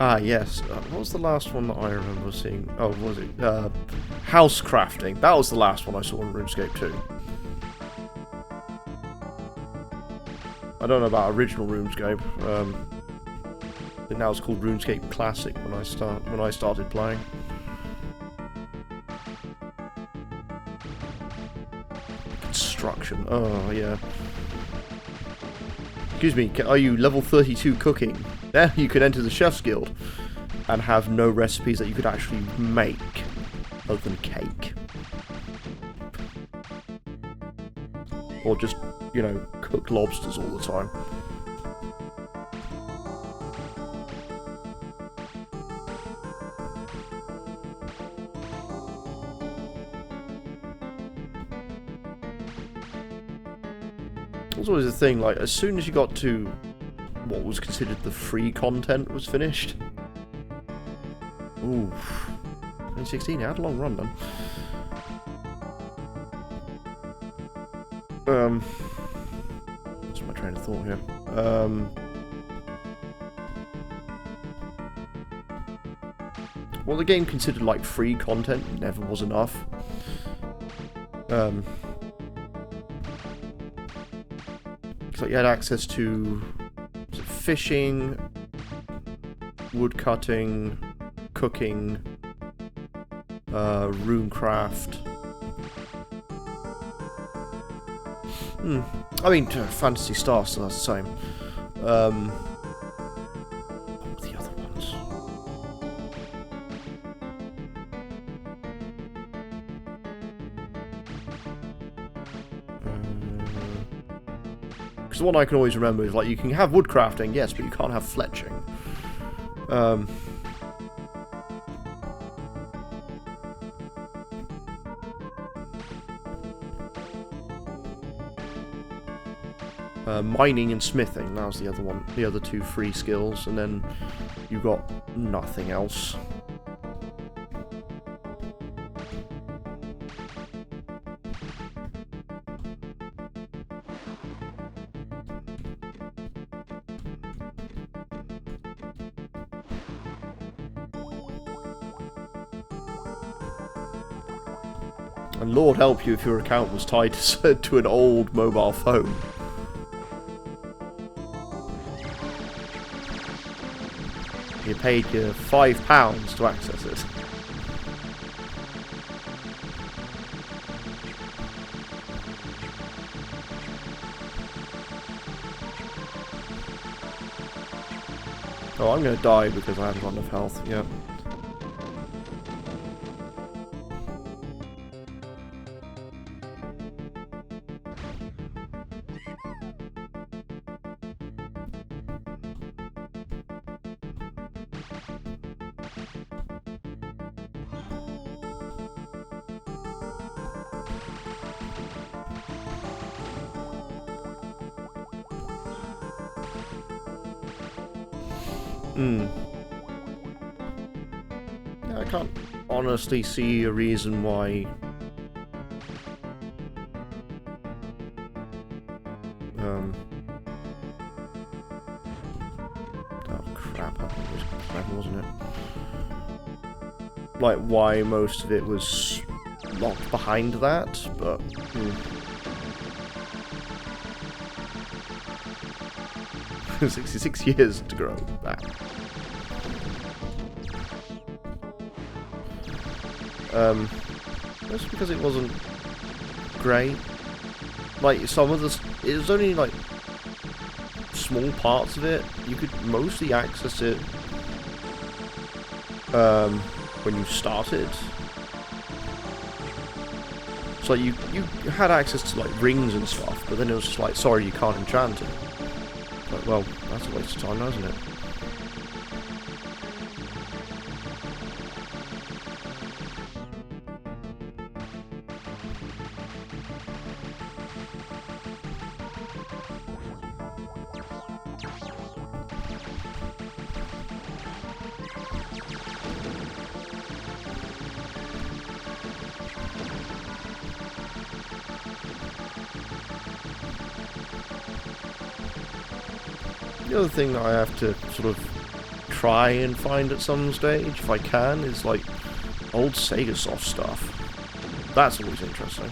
Ah, yes. What was the last one that I remember seeing? Oh, was it? House crafting. That was the last one I saw in RuneScape 2. I don't know about original RuneScape. I think now it's called RuneScape Classic when I started playing. Construction. Oh yeah. Excuse me. Are you level 32 cooking? Now you can enter the Chef's Guild and have no recipes that you could actually make other than cake, or just, you know, cook lobsters all the time. There's always a thing, like, as soon as you got to what was considered the free content was finished. Ooh. 2016, I had a long run then. What's my train of thought here? Well, the game considered like free content never was enough. So you had access to fishing, woodcutting, cooking, runecraft, I mean, Fantasy Star still has the same. What were the other ones? Because the one I can always remember is like you can have woodcrafting, yes, but you can't have fletching. Mining and smithing, that was the other one. The other two free skills, and then you got nothing else. And Lord help you if your account was tied to an old mobile phone. You paid your £5 to access it. Oh, I'm gonna die because I haven't got enough health. Yep. Yeah, I can't honestly see a reason why oh crap, that was clever, wasn't it? Like why most of it was locked behind that, but 66 years to grow back. That's because it wasn't great. Like some of the, it was only like small parts of it. You could mostly access it when you started. So like you had access to like rings and stuff, but then it was just like, sorry, you can't enchant it. Like, well, that's a waste of time, isn't it? The other thing that I have to sort of try and find at some stage, if I can, is like old Sega Soft stuff. That's always interesting.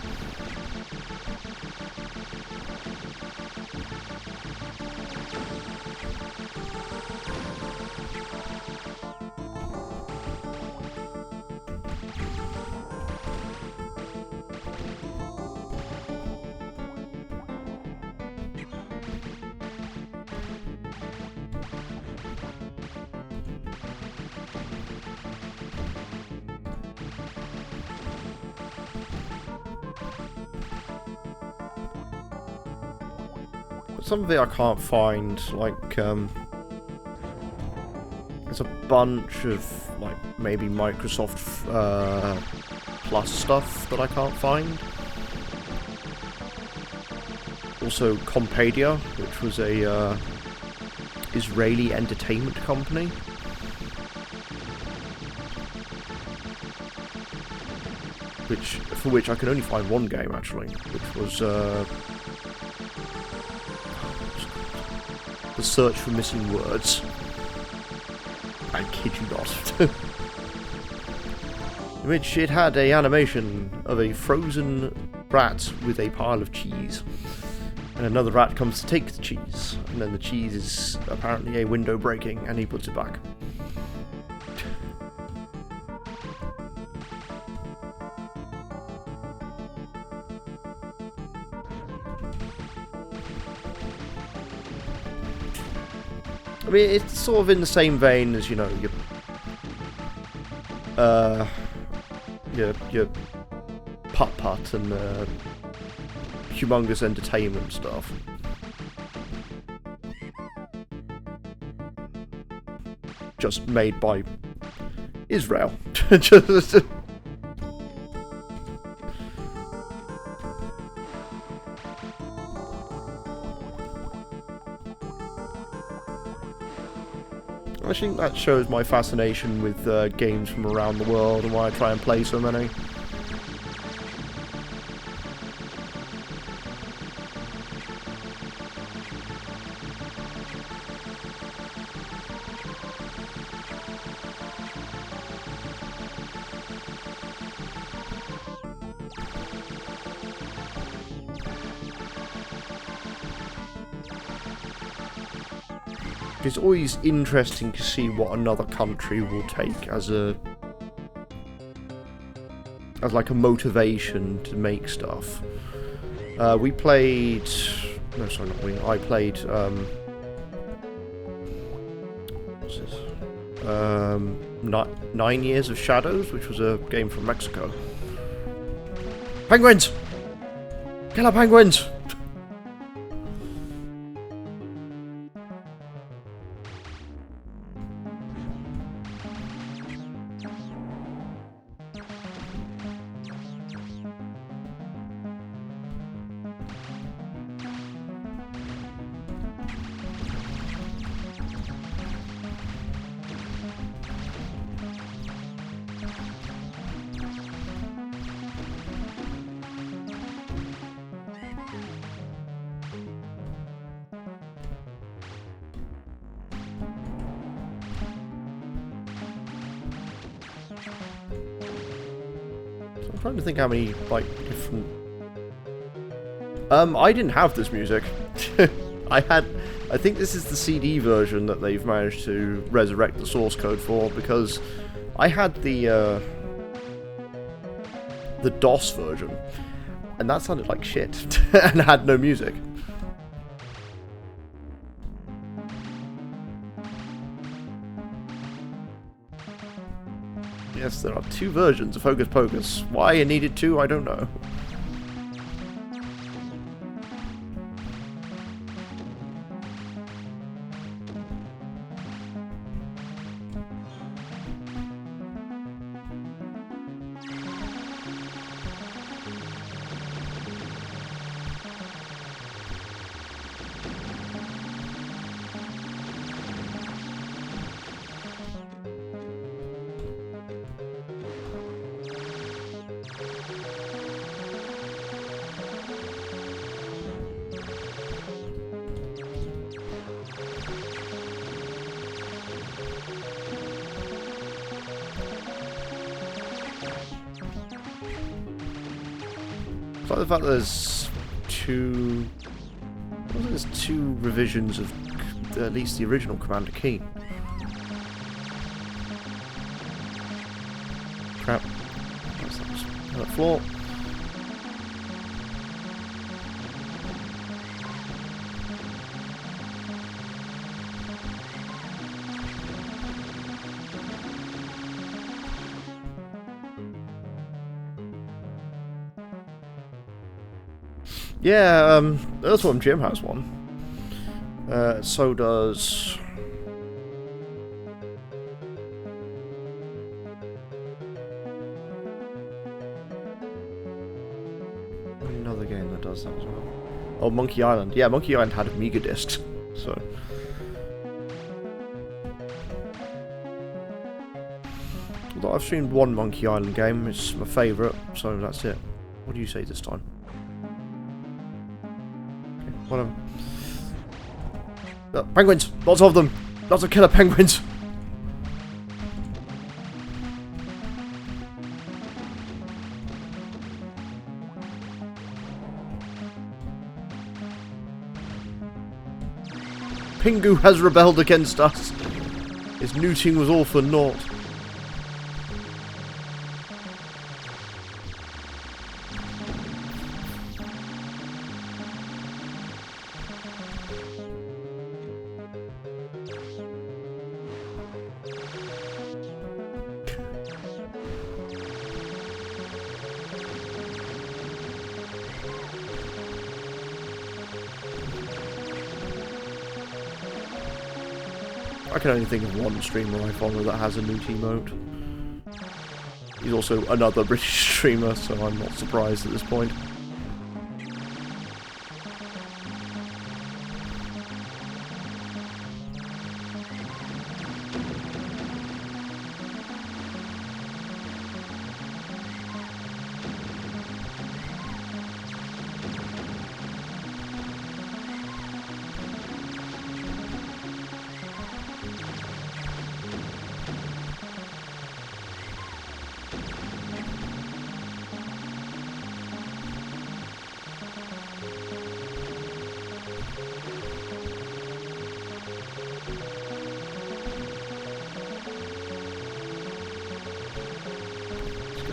Some of it I can't find, like, there's a bunch of, like, maybe Microsoft Plus stuff that I can't find. Also, Compedia, which was a Israeli entertainment company. For which I could only find one game, actually, which was, The Search for Missing Words. I kid you not. In which it had a animation of a frozen rat with a pile of cheese. And another rat comes to take the cheese. And then the cheese is apparently a window breaking and he puts it back. I mean, it's sort of in the same vein as, you know, your putt-putt and humongous entertainment stuff. Just made by Israel. Just... I think that shows my fascination with games from around the world and why I try and play so many. It's always interesting to see what another country will take as like a motivation to make stuff. We played... No, sorry, not we. I played... what's this? 9 Years of Shadows, which was a game from Mexico. Penguins! Killer penguins! I'm trying to think how many, like, different... I didn't have this music. I think this is the CD version that they've managed to resurrect the source code for, because I had the DOS version, and that sounded like shit, and had no music. Yes, there are two versions of Hocus Pocus. Why you needed two, I don't know. I like the fact that there's two... I think there's two revisions of at least the original Commander Keen. Crap. What's that? On the floor. Yeah, Earthworm Jim has one. So does... another game that does that as well. Oh, Monkey Island. Yeah, Monkey Island had Amiga discs, so... Although I've streamed one Monkey Island game, it's my favourite, so that's it. What do you say this time? Whatever. Penguins! Lots of them! Lots of killer penguins! Pingu has rebelled against us. His newting was all for naught. I can only think of one streamer I follow that has a newt emote. He's also another British streamer, so I'm not surprised at this point.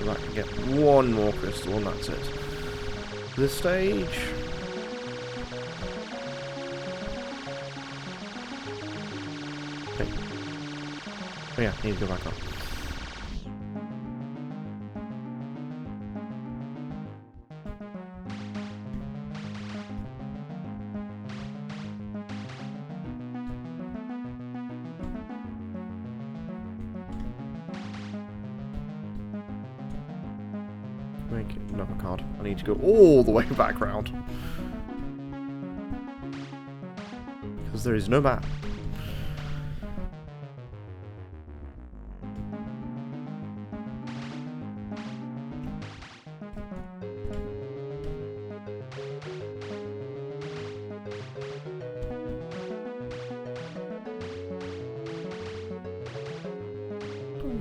I can get one more crystal and that's it. This stage. Okay. Oh yeah, need to go back up. Make another card. I need to go all the way back round. Because there is no map.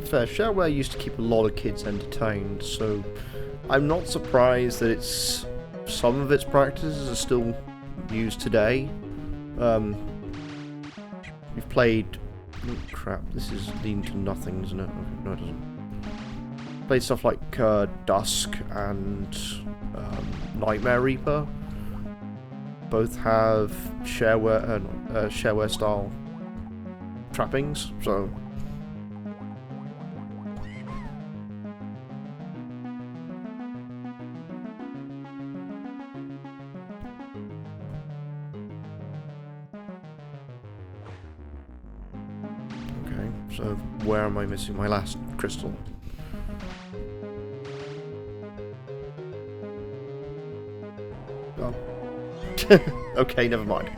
Fair, Shareware used to keep a lot of kids entertained, so I'm not surprised that some of its practices are still used today. We've played... Oh crap, this is leading to nothing, isn't it? Okay, no it doesn't. Played stuff like Dusk and Nightmare Reaper. Both have Shareware style trappings, so... So, where am I missing my last crystal? Oh. Okay, never mind.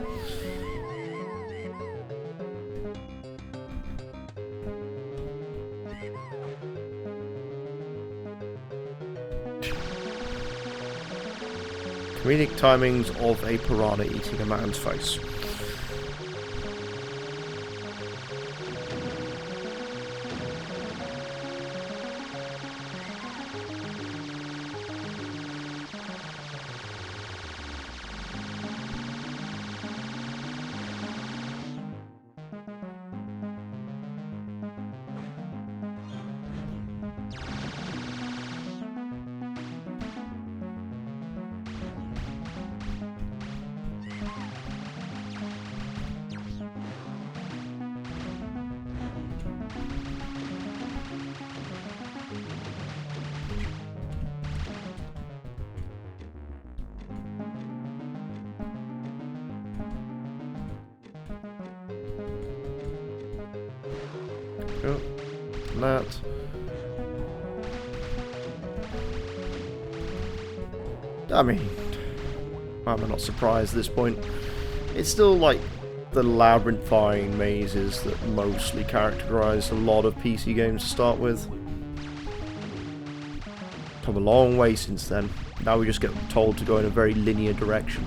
Comedic timings of a piranha eating a man's face. Oh, that. I mean, why am I not surprised at this point? It's still like the labyrinthine mazes that mostly characterize a lot of PC games to start with. Come a long way since then. Now we just get told to go in a very linear direction.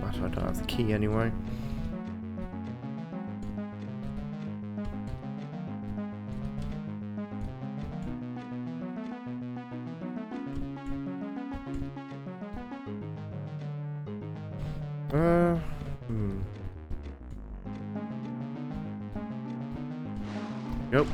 matter, I don't have the key anyway. Yep.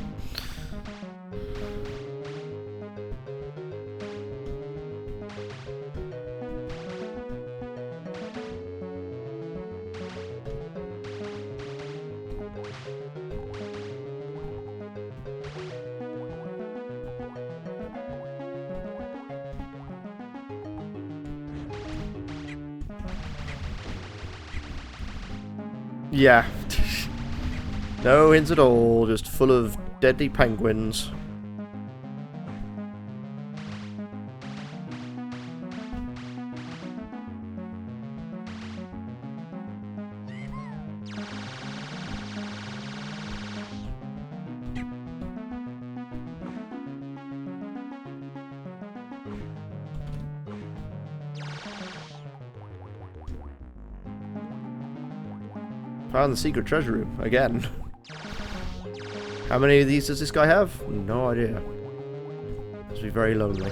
Yeah. No hints at all, just full of deadly penguins. Found the secret treasure room again. How many of these does this guy have? No idea. Must be very lonely.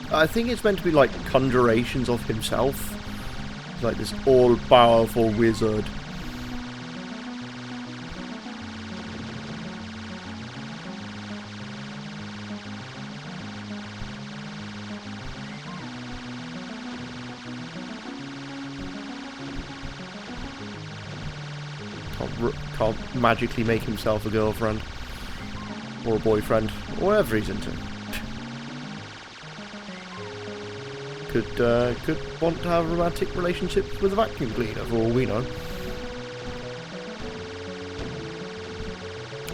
I think it's meant to be like conjurations of himself. He's like this all-powerful wizard. Can't magically make himself a girlfriend. Or a boyfriend. Or whatever he's into. Could want to have a romantic relationship with a vacuum cleaner, for all we know.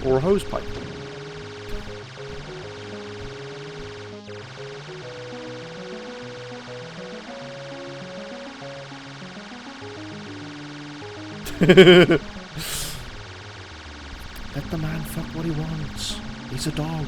Or a hose pipe. Let the man fuck what he wants. He's a dog.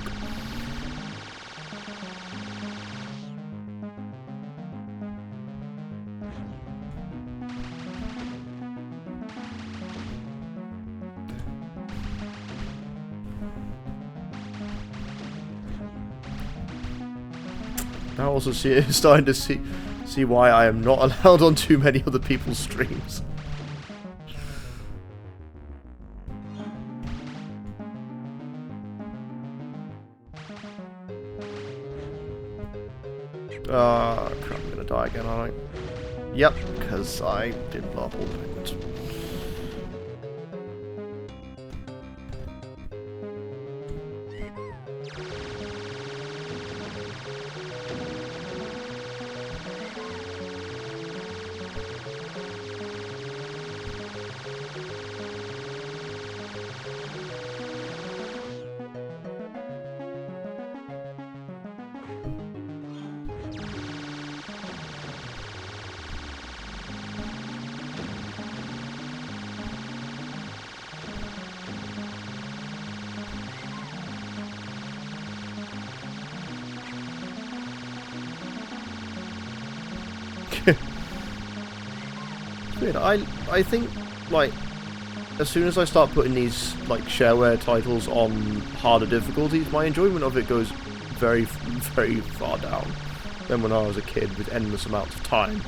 Now also starting to see why I am not allowed on too many other people's streams. Crap, I'm gonna die again, aren't I? Yep, because I did blow up all the penguins. Weird. I think, like, as soon as I start putting these, like, shareware titles on harder difficulties, my enjoyment of it goes very, very far down than when I was a kid with endless amounts of time.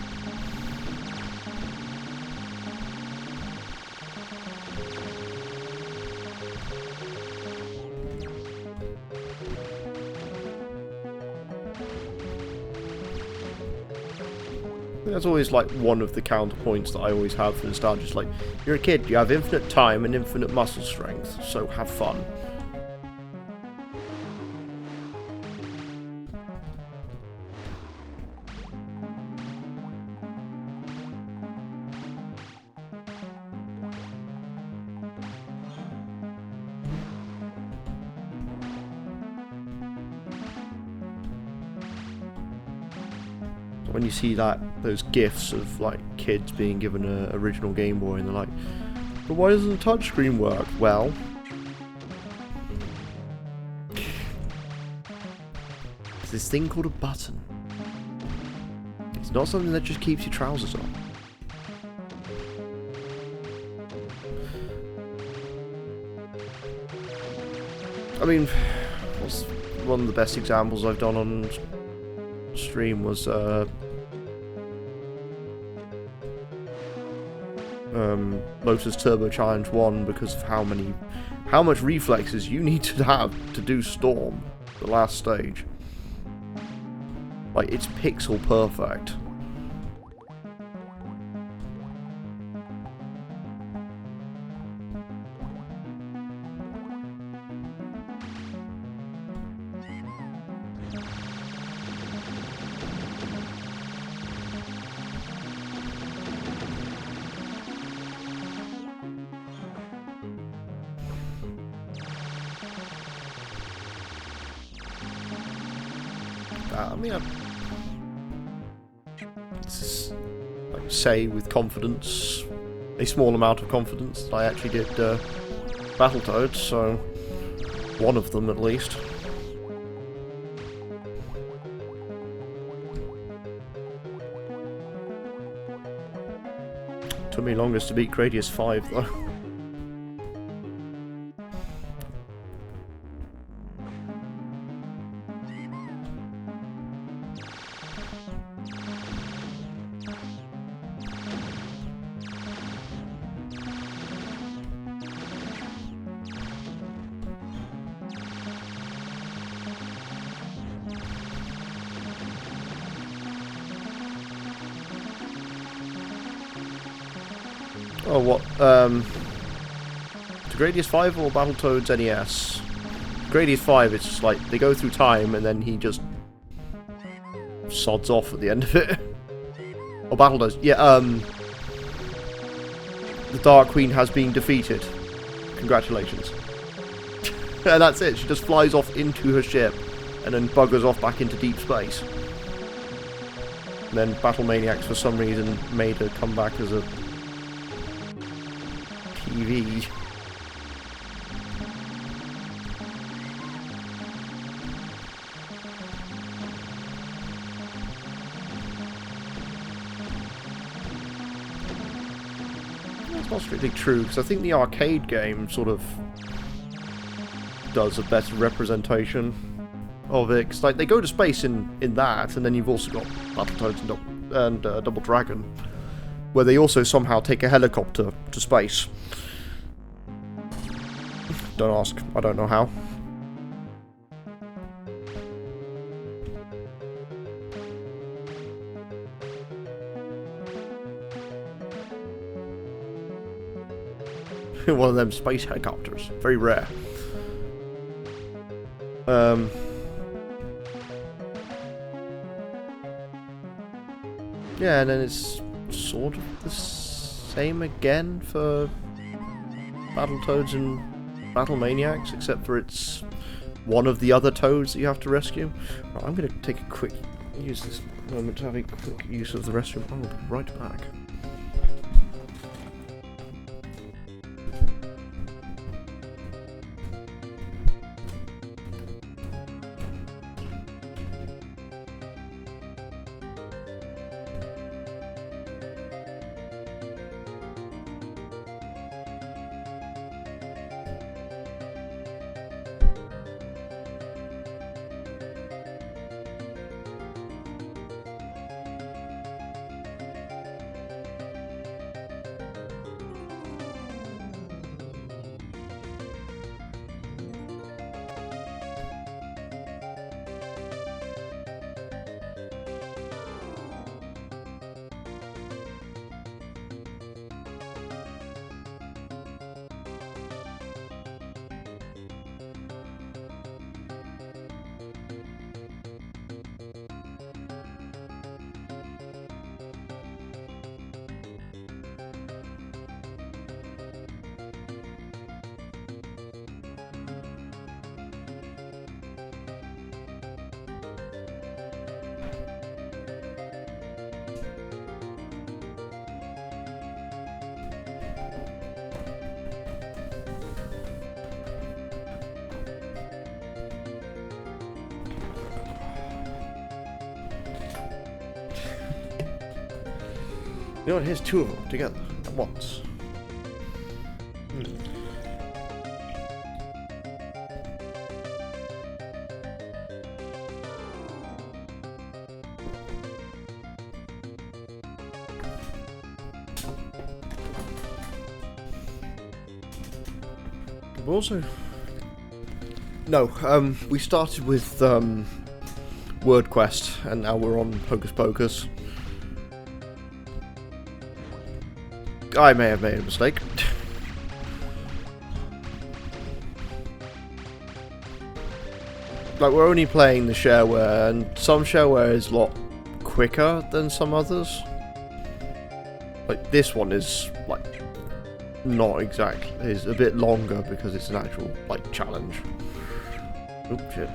That's always like one of the counterpoints that I always have for nostalgia. It's like, you're a kid, you have infinite time and infinite muscle strength, so have fun. when you see those gifs of like kids being given an original Game Boy and they're like, but why doesn't the touchscreen work? Well, there's this thing called a button. It's not something that just keeps your trousers on. I mean, one of the best examples I've done on stream was Lotus Turbo Challenge 1 because of how much reflexes you need to have to do Storm, the last stage. Like, it's pixel perfect. I mean, like, say with confidence, a small amount of confidence, that I actually did Battletoads, so one of them at least. Took me longest to beat Gradius 5 though. Oh, what? To Gradius 5 or Battletoads NES? Gradius 5, it's just like, they go through time and then he just sods off at the end of it. Or Battletoads, yeah, the Dark Queen has been defeated. Congratulations. And that's it, she just flies off into her ship and then buggers off back into deep space. And then Battle Maniacs, for some reason, made her come back as a TV. That's not strictly true, because I think the arcade game sort of does a better representation of it. Because like, they go to space in that, and then you've also got Battletoads and Double Dragon, where they also somehow take a helicopter to space. Don't ask, I don't know how. One of them space helicopters, very rare. Yeah, and then it's sort of the same again for Battletoads and Battle Maniacs, except for it's one of the other toads that you have to rescue. Right, I'm going to take a quick use this moment to have a quick use of the restroom. I'll be right back. You know what? Here's two of them together at once. But also, no. We started with Word Quest, and now we're on Hocus Pocus. I may have made a mistake. Like, we're only playing the shareware, and some shareware is a lot quicker than some others. Like, this one is, like, not exactly, is a bit longer because it's an actual, like, challenge. Oop, shit.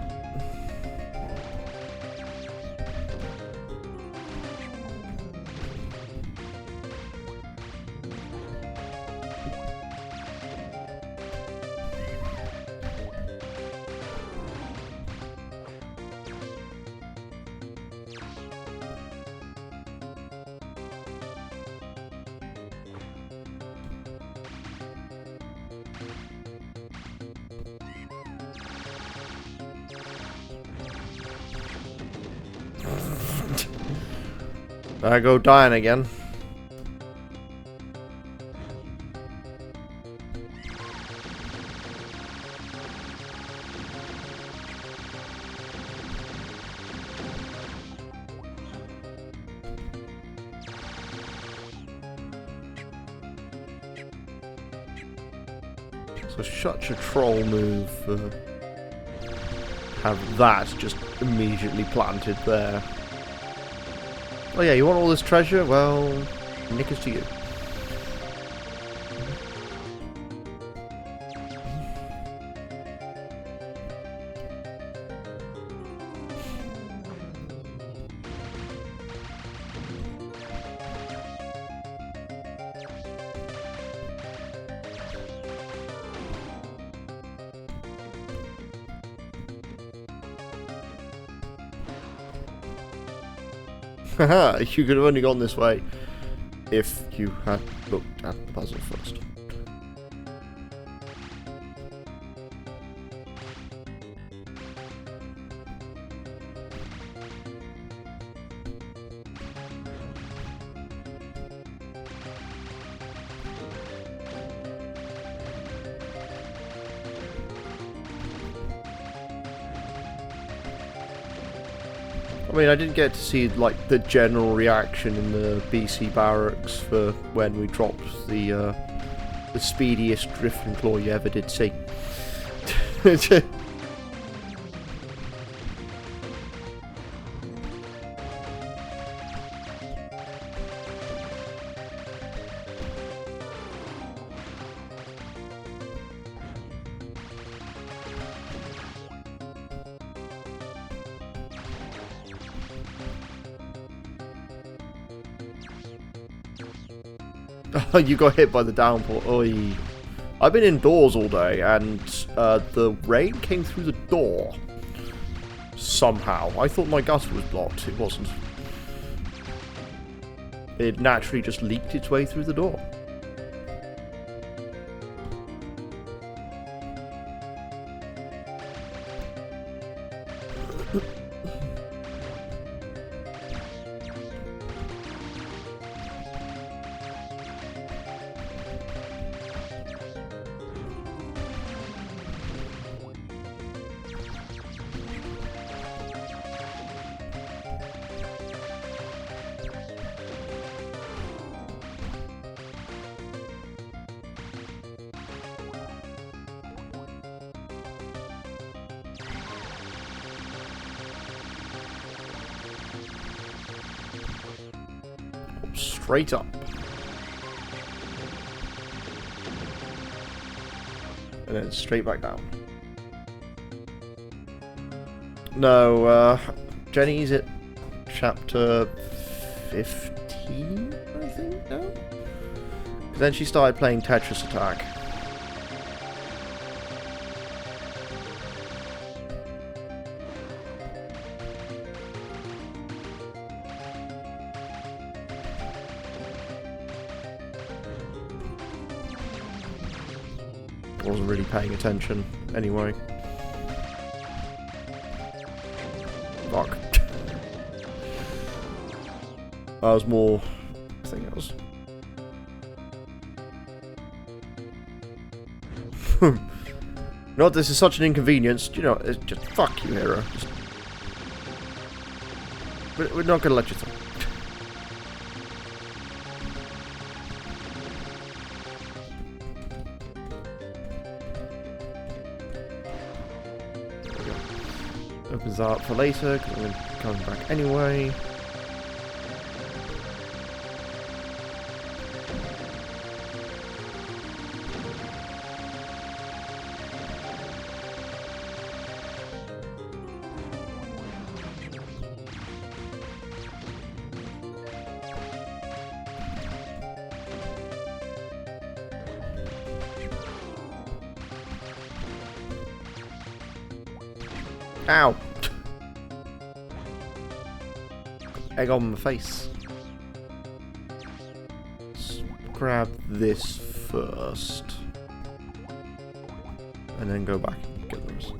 I go dying again. So such a troll move. Have that just immediately planted there. Oh yeah, you want all this treasure? Well, knickers to you. Haha, you could have only gone this way if you had looked at the puzzle first. I mean, I didn't get to see, like, the general reaction in the BC barracks for when we dropped the speediest drift and claw you ever did see. You got hit by the downpour. Oy. I've been indoors all day, and the rain came through the door. Somehow. I thought my gutter was blocked. It wasn't. It naturally just leaked its way through the door. Straight up. And then straight back down. No, Jenny's at chapter 15, I think, now? Then she started playing Tetris Attack. I wasn't really paying attention anyway. Fuck. I was more... I think I was... You know what, this is such an inconvenience. You know, it's just... Fuck you, Hero. Just... We're not gonna let you through. Opens that up for later, because I'm coming back anyway. Ow! Egg on my face. Let's grab this first. And then go back and get the rest.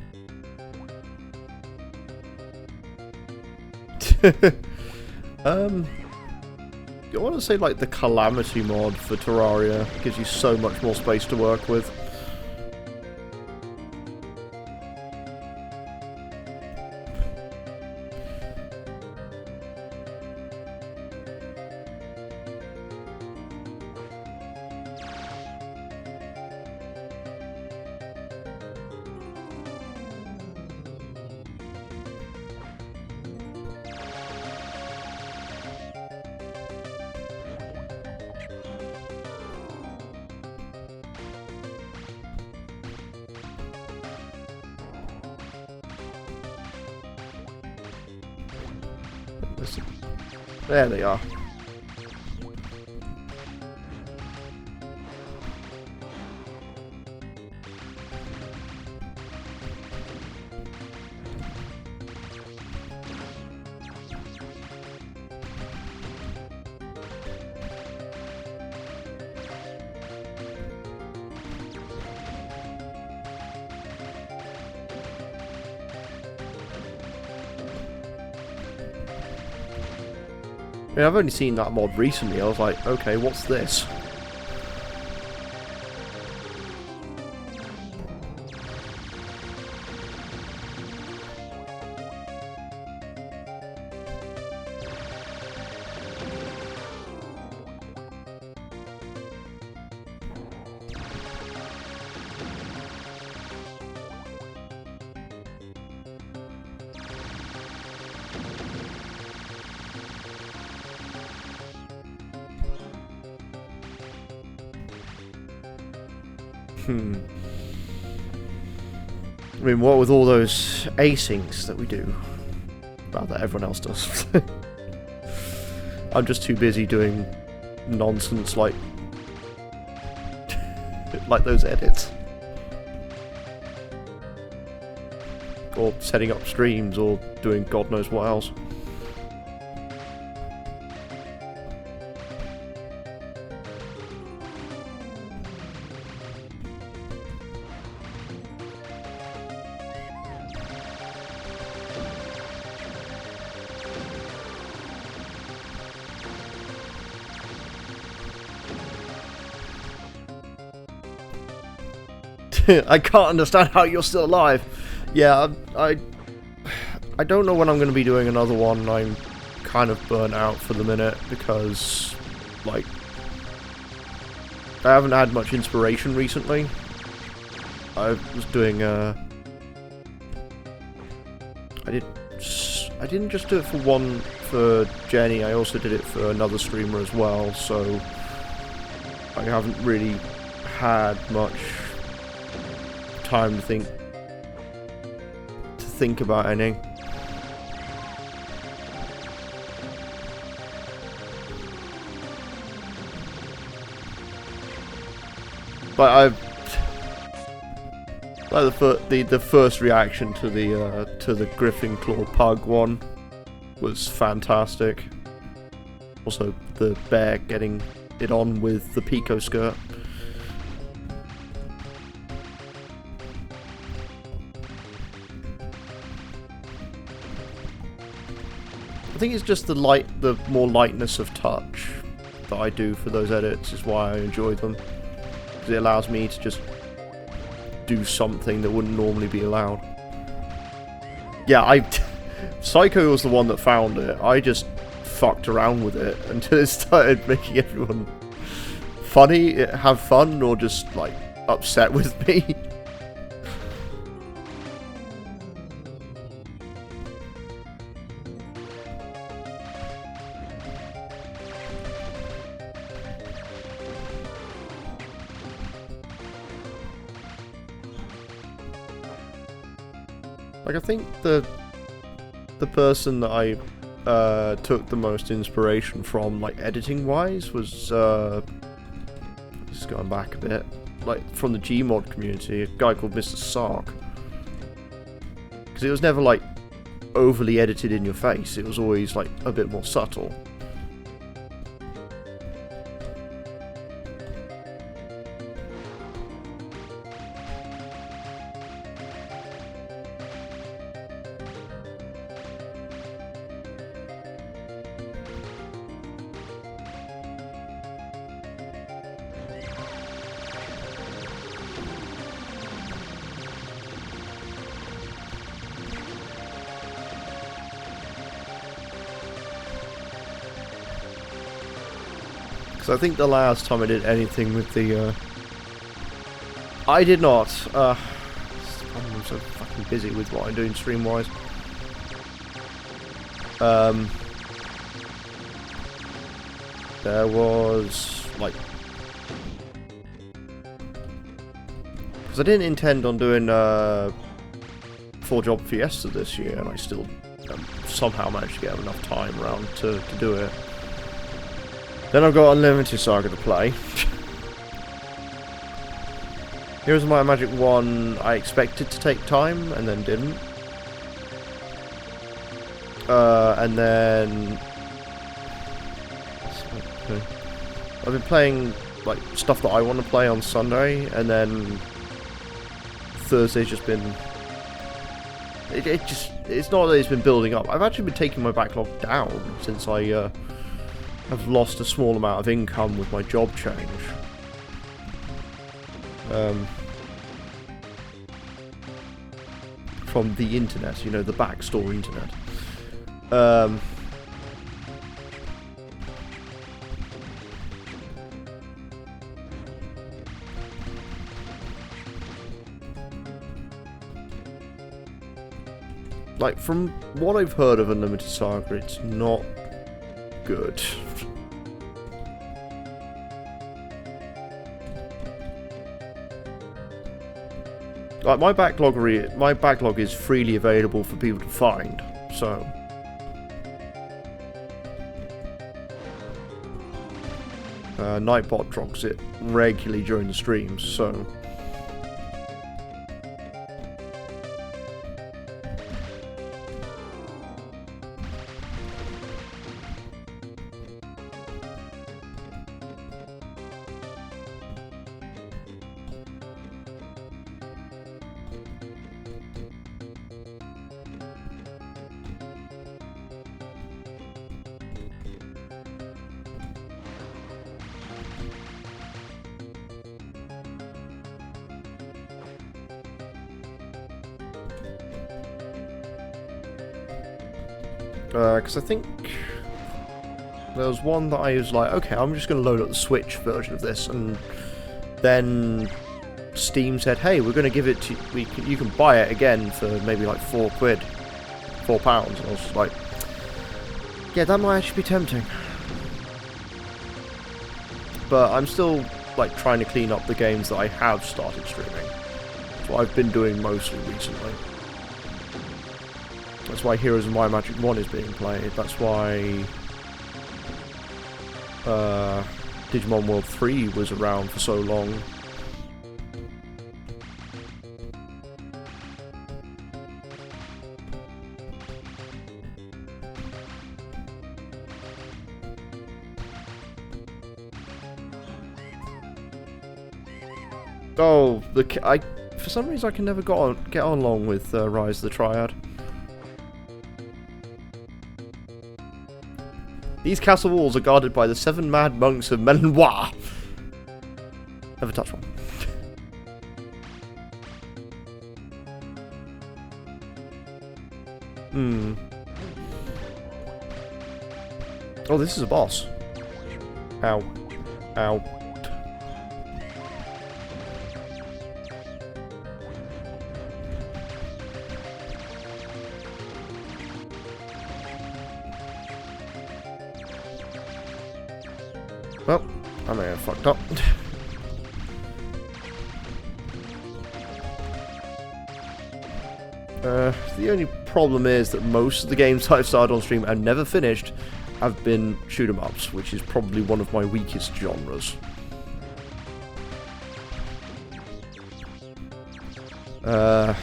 I want to say like the Calamity mod for Terraria gives you so much more space to work with. There they are. I mean, I've only seen that mod recently. I was like, okay, what's this? I mean, what with all those asyncs that we do? Well, that everyone else does. I'm just too busy doing nonsense like those edits. Or setting up streams, or doing God knows what else. I can't understand how you're still alive. Yeah, I don't know when I'm going to be doing another one. I'm kind of burnt out for the minute because, like, I haven't had much inspiration recently. I was doing I didn't just do it for Jenny. I also did it for another streamer as well. So I haven't really had much time to think about any. But the first reaction to the Griffin Claw Pug one was fantastic. Also, the bear getting it on with the Pico skirt. think it's just the more lightness of touch that I do for those edits is why I enjoy them. Because it allows me to just do something that wouldn't normally be allowed. Yeah, Psycho was the one that found it. I just fucked around with it until it started making everyone funny, have fun, or just, like, upset with me. Like, I think the person that I took the most inspiration from, like, editing-wise, was, just going back a bit, like, from the Gmod community, a guy called Mr. Sark. Because it was never, like, overly edited in your face, it was always, like, a bit more subtle. Because I think the last time I did anything with the, I did not, I'm so fucking busy with what I'm doing stream-wise. There was, like... Because I didn't intend on doing, Full Job Fiesta this year, and I still somehow managed to get enough time around to do it. Then I've got Unlimited Saga to play. Heroes of Might and Magic 1, I expected to take time, and then didn't. And then... I've been playing, like, stuff that I want to play on Sunday, and then Thursday's just been... It's not that it's been building up. I've actually been taking my backlog down since I, I've lost a small amount of income with my job change. From the internet, you know, the backstore internet. Like, from what I've heard of Unlimited Saga, it's not good. Like, my backlog is freely available for people to find, so... Nightbot drops it regularly during the streams, so... Because I think there was one that I was like, okay, I'm just going to load up the Switch version of this, and then Steam said, hey, we're going to give it to you can buy it again for maybe like £4, £4, and I was just like, yeah, that might actually be tempting. But I'm still like trying to clean up the games that I have started streaming. That's what I've been doing mostly recently. That's why Heroes of Might and Magic 1 is being played. That's why Digimon World 3 was around for so long. Oh, for some reason I can never get on along with Rise of the Triad. These castle walls are guarded by the 7 mad monks of Melanois. Never touch one. Oh, this is a boss. Ow. Ow. Well, I may have fucked up. The only problem is that most of the games I've started on stream and never finished have been shoot 'em ups, which is probably one of my weakest genres. Have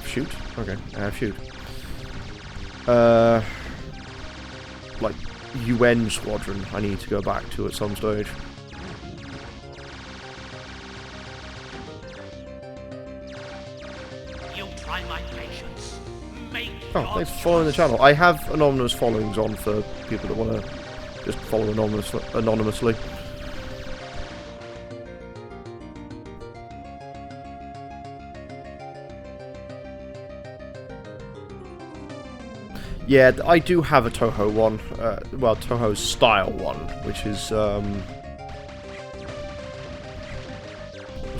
shoot? Okay, have shoot. Like UN Squadron I need to go back to at some stage. You try my patience. Make Oh, thanks for following the channel. I have anonymous followings on for people that want to just follow anonymously. Yeah, I do have a Toho one. Well, Toho style one, which is what's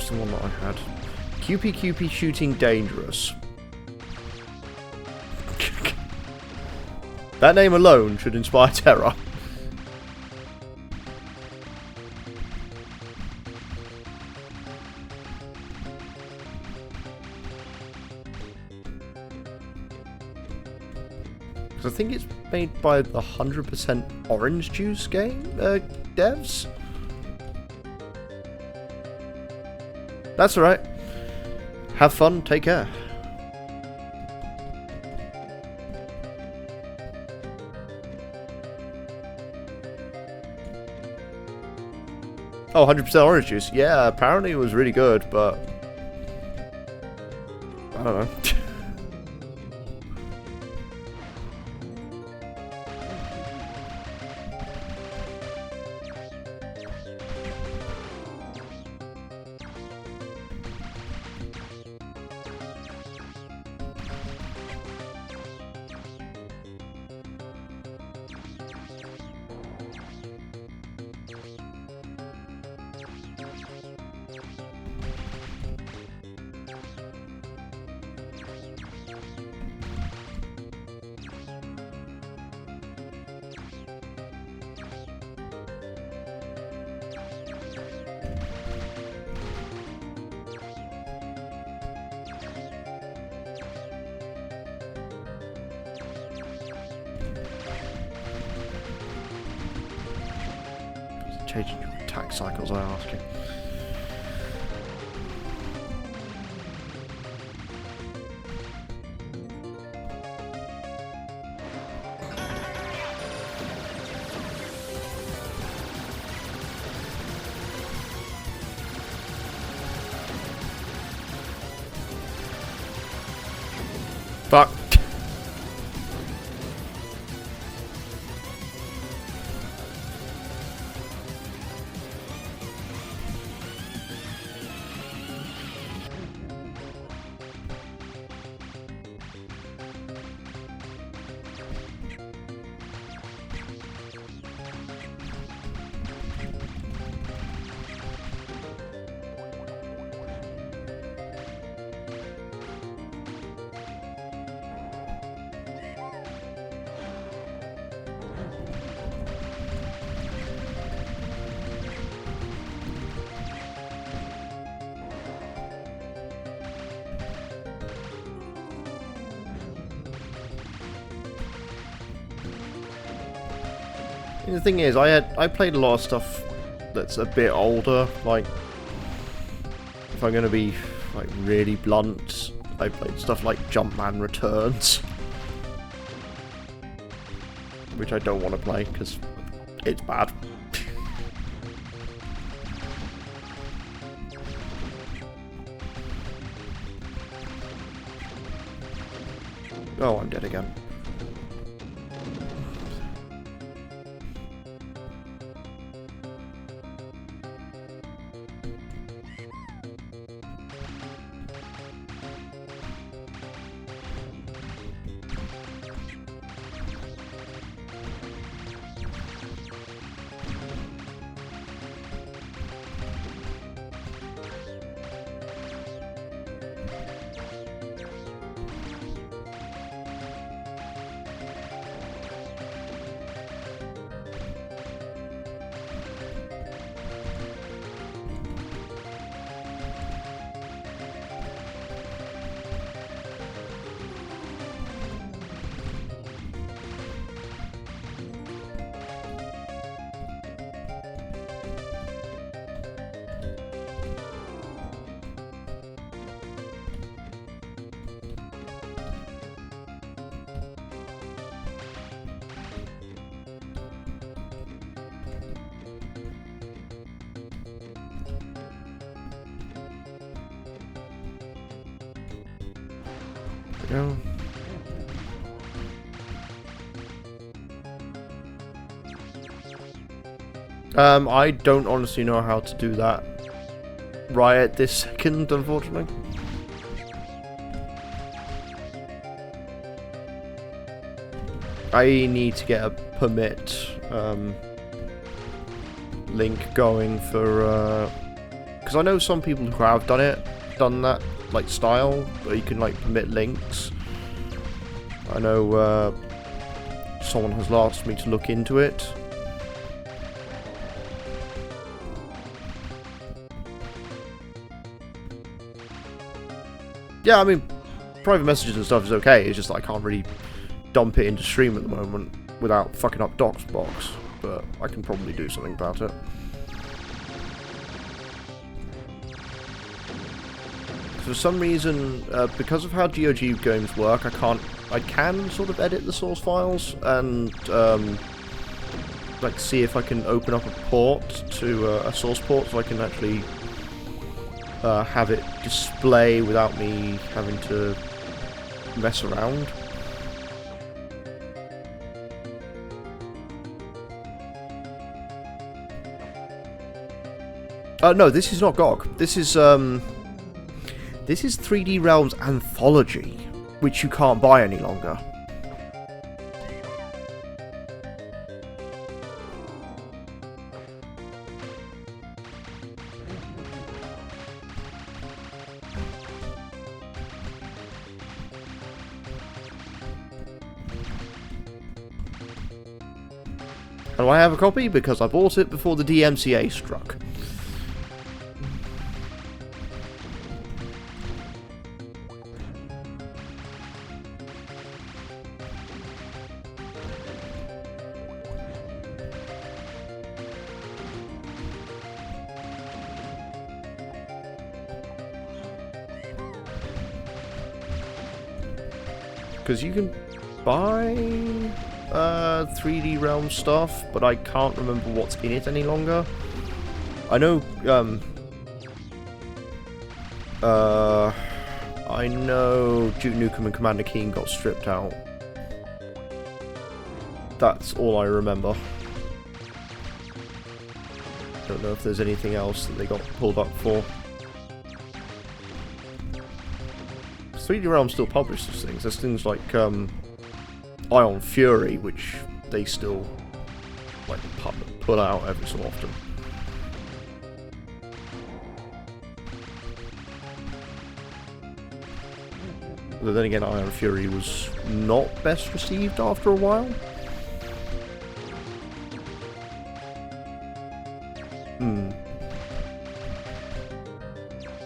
the one that I had? QP Shooting Dangerous. That name alone should inspire terror. I think it's made by the 100% Orange Juice game devs. That's alright. Have fun, take care. Oh, 100% Orange Juice. Yeah, apparently it was really good, but I don't know. Changing your attack cycles, I ask you. Fuck. The thing is, I played a lot of stuff that's a bit older. Like, if I'm gonna be like really blunt, I played stuff like Jumpman Returns, which I don't want to play because it's bad. Oh, I'm dead again. Go. I don't honestly know how to do that right at this second, unfortunately. I need to get a permit link going for because I know some people who have done that like style where you can like permit links. I know someone has asked me to look into it. Yeah, I mean, private messages and stuff is okay, it's just that I can't really dump it into stream at the moment without fucking up Docsbox, but I can probably do something about it. For some reason, because of how GOG games work, I can sort of edit the source files and like see if I can open up a port to a source port so I can actually have it display without me having to mess around. No, this is not GOG. This is 3D Realms Anthology, which you can't buy any longer. And I have a copy because I bought it before the DMCA struck. Because you can buy 3D Realm stuff, but I can't remember what's in it any longer. I know, Duke Nukem and Commander Keen got stripped out. That's all I remember. Don't know if there's anything else that they got pulled up for. 3D Realm still publishes things. There's things like Ion Fury, which they still like put out every so often. But then again, Ion Fury was not best received after a while.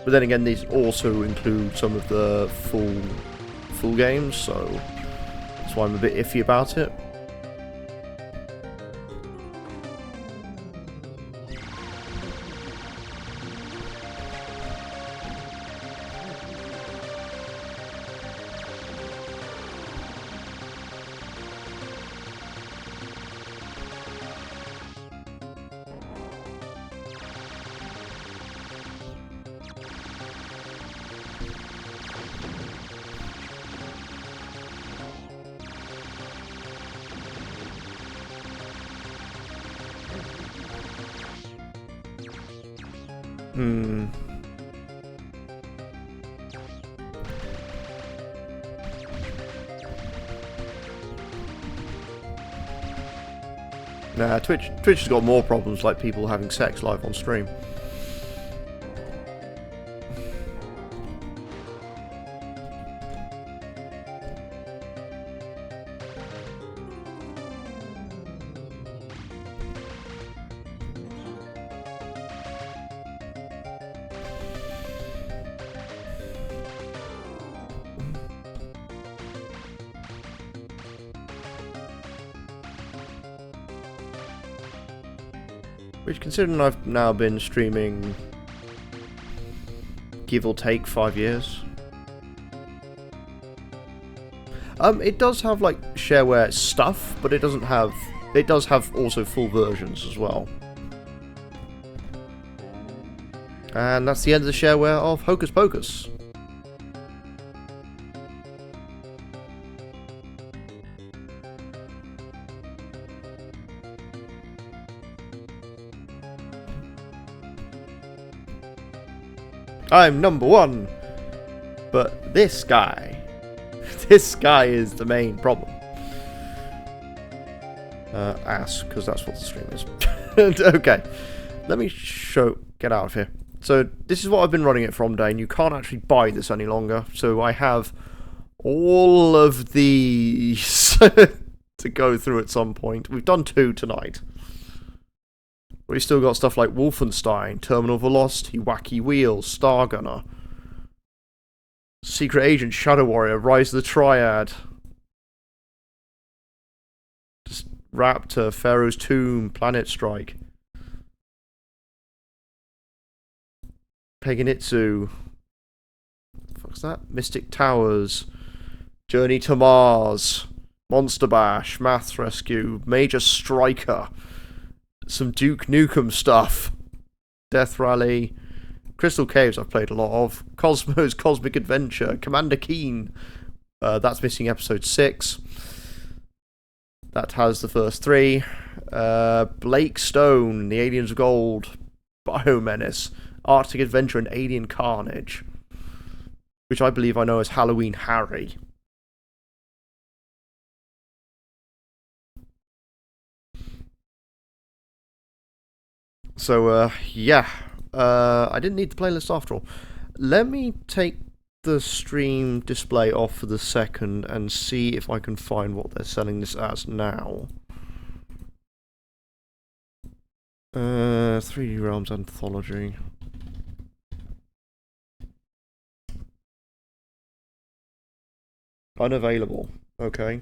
But then again, these also include some of the full games, so that's why I'm a bit iffy about it. Hmm. Nah, Twitch has got more problems, like people having sex live on stream. Which, considering I've now been streaming, give or take 5 years. It does have like shareware stuff, but it doesn't have. It does have also full versions as well. And that's the end of the shareware of Hocus Pocus. I'm number one, but this guy is the main problem. Ass, because that's what the stream is. Okay, let me get out of here. So this is what I've been running it from, Dane. You can't actually buy this any longer, so I have all of these to go through at some point. We've done 2 tonight. We've still got stuff like Wolfenstein, Terminal Velocity, Wacky Wheels, Star Gunner, Secret Agent, Shadow Warrior, Rise of the Triad, just Raptor, Pharaoh's Tomb, Planet Strike, Peganitsu, what's that? Mystic Towers, Journey to Mars, Monster Bash, Math Rescue, Major Striker, some Duke Nukem stuff, Death Rally, Crystal Caves I've played a lot of, Cosmos Cosmic Adventure, Commander Keen, that's missing episode 6, that has the first 3, Blake Stone, The Aliens of Gold, Biomenace, Arctic Adventure and Alien Carnage, which I believe I know as Halloween Harry. So, yeah. I didn't need the playlist after all. Let me take the stream display off for the second and see if I can find what they're selling this as now. 3D Realms Anthology. Unavailable. Okay.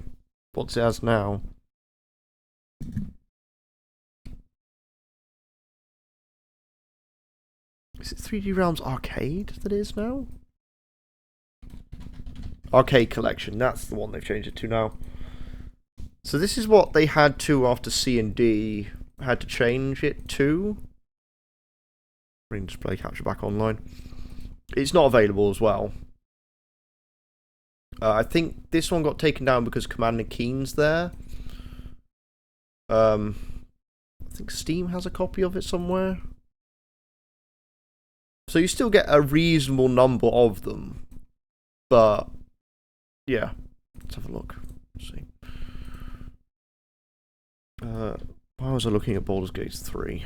What's it as now? Is it 3D Realms Arcade that is now? Arcade Collection, that's the one they've changed it to now. So this is what they had to, after C and D, had to change it to. Bring display capture back online. It's not available as well. I think this one got taken down because Commander Keen's there. I think Steam has a copy of it somewhere. So you still get a reasonable number of them. But, yeah. Let's have a look. Let's see. Why was I looking at Baldur's Gate 3?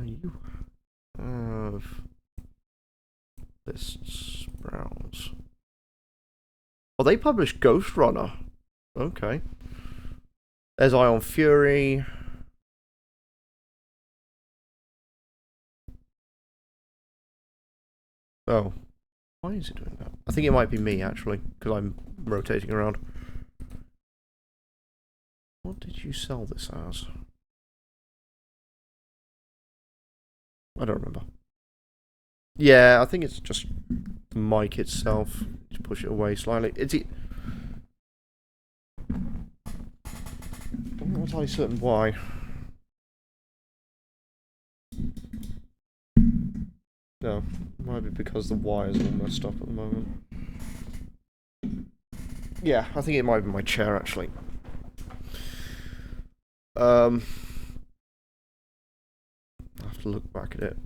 You have lists, browse. Oh, they published Ghost Runner. Okay. There's Ion Fury. Oh. Why is it doing that? I think it might be me, actually, because I'm rotating around. What did you sell this as? I don't remember. Yeah, I think it's just the mic itself. Just push it away slightly. Is it? I'm not entirely certain why. No, it might be because the wires are all messed up at the moment. Yeah, I think it might be my chair, actually. I have to look back at it.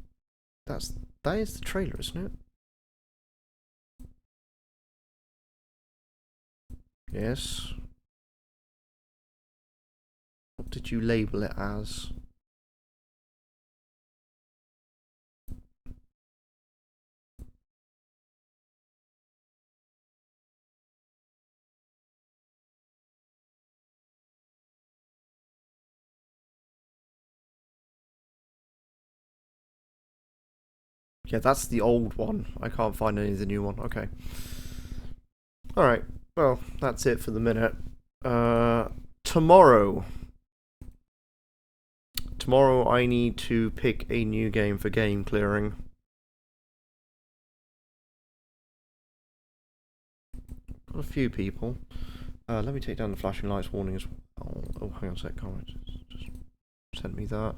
That is the trailer, isn't it? Yes. What did you label it as? Yeah, that's the old one. I can't find any of the new one. Okay. Alright. Well, that's it for the minute. Tomorrow. Tomorrow I need to pick a new game for game clearing. Got a few people. Let me take down the flashing lights warning as well. Oh, hang on a sec. Can't just send me that.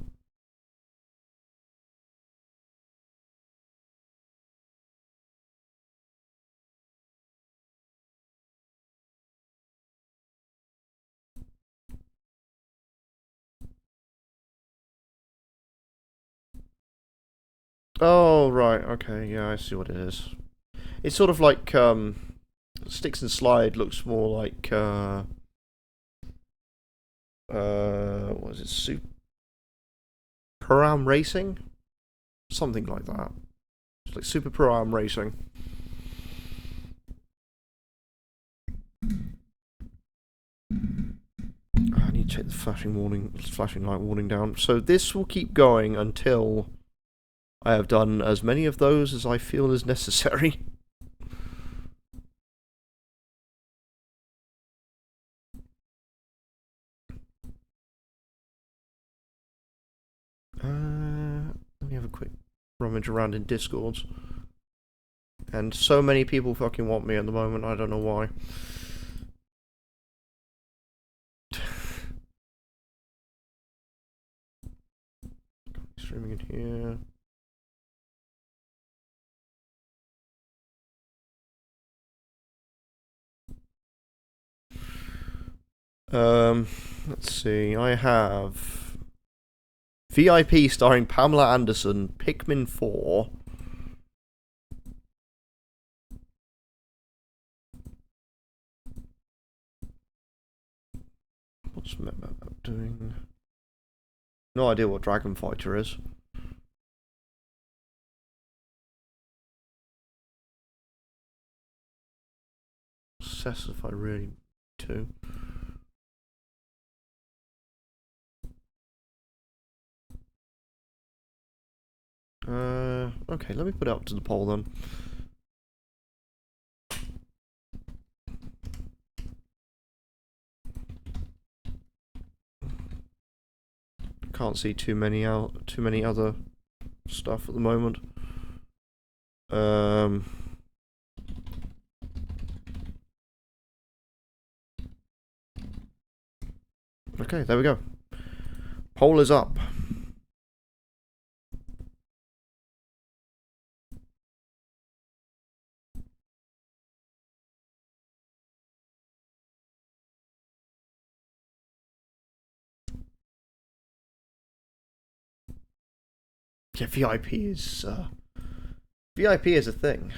Oh, right, okay, yeah, I see what it is. It's sort of like, Sticks and Slide looks more like, what is it, Super Am Racing? Something like that. It's like Super Pro Am Racing. I need to take the flashing light warning down. So this will keep going until I have done as many of those as I feel is necessary. Let me have a quick rummage around in Discords. And so many people fucking want me at the moment, I don't know why. Streaming in here. Let's see. I have VIP starring Pamela Anderson, Pikmin 4. What's MapMap doing? No idea what Dragon Fighter is. Assess if I really need to. Okay, let me put it up to the poll then. Can't see too many other stuff at the moment. Okay, there we go. Poll is up. Yeah, VIP is a thing.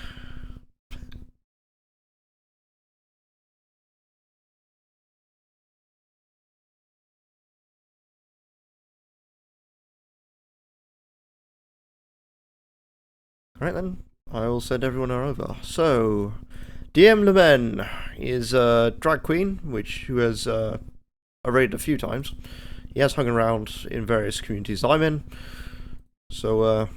Alright then, I will send everyone over. So, DM Lemen is a drag queen, who has raided a few times. He has hung around in various communities I'm in. So,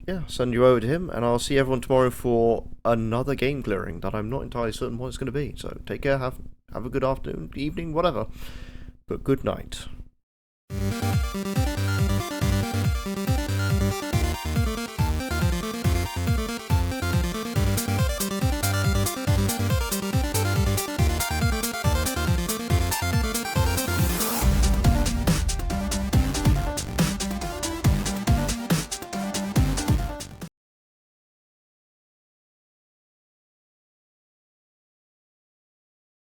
yeah, send you over to him, and I'll see everyone tomorrow for another game clearing that I'm not entirely certain what it's going to be. So, take care, have a good afternoon, evening, whatever. But good night.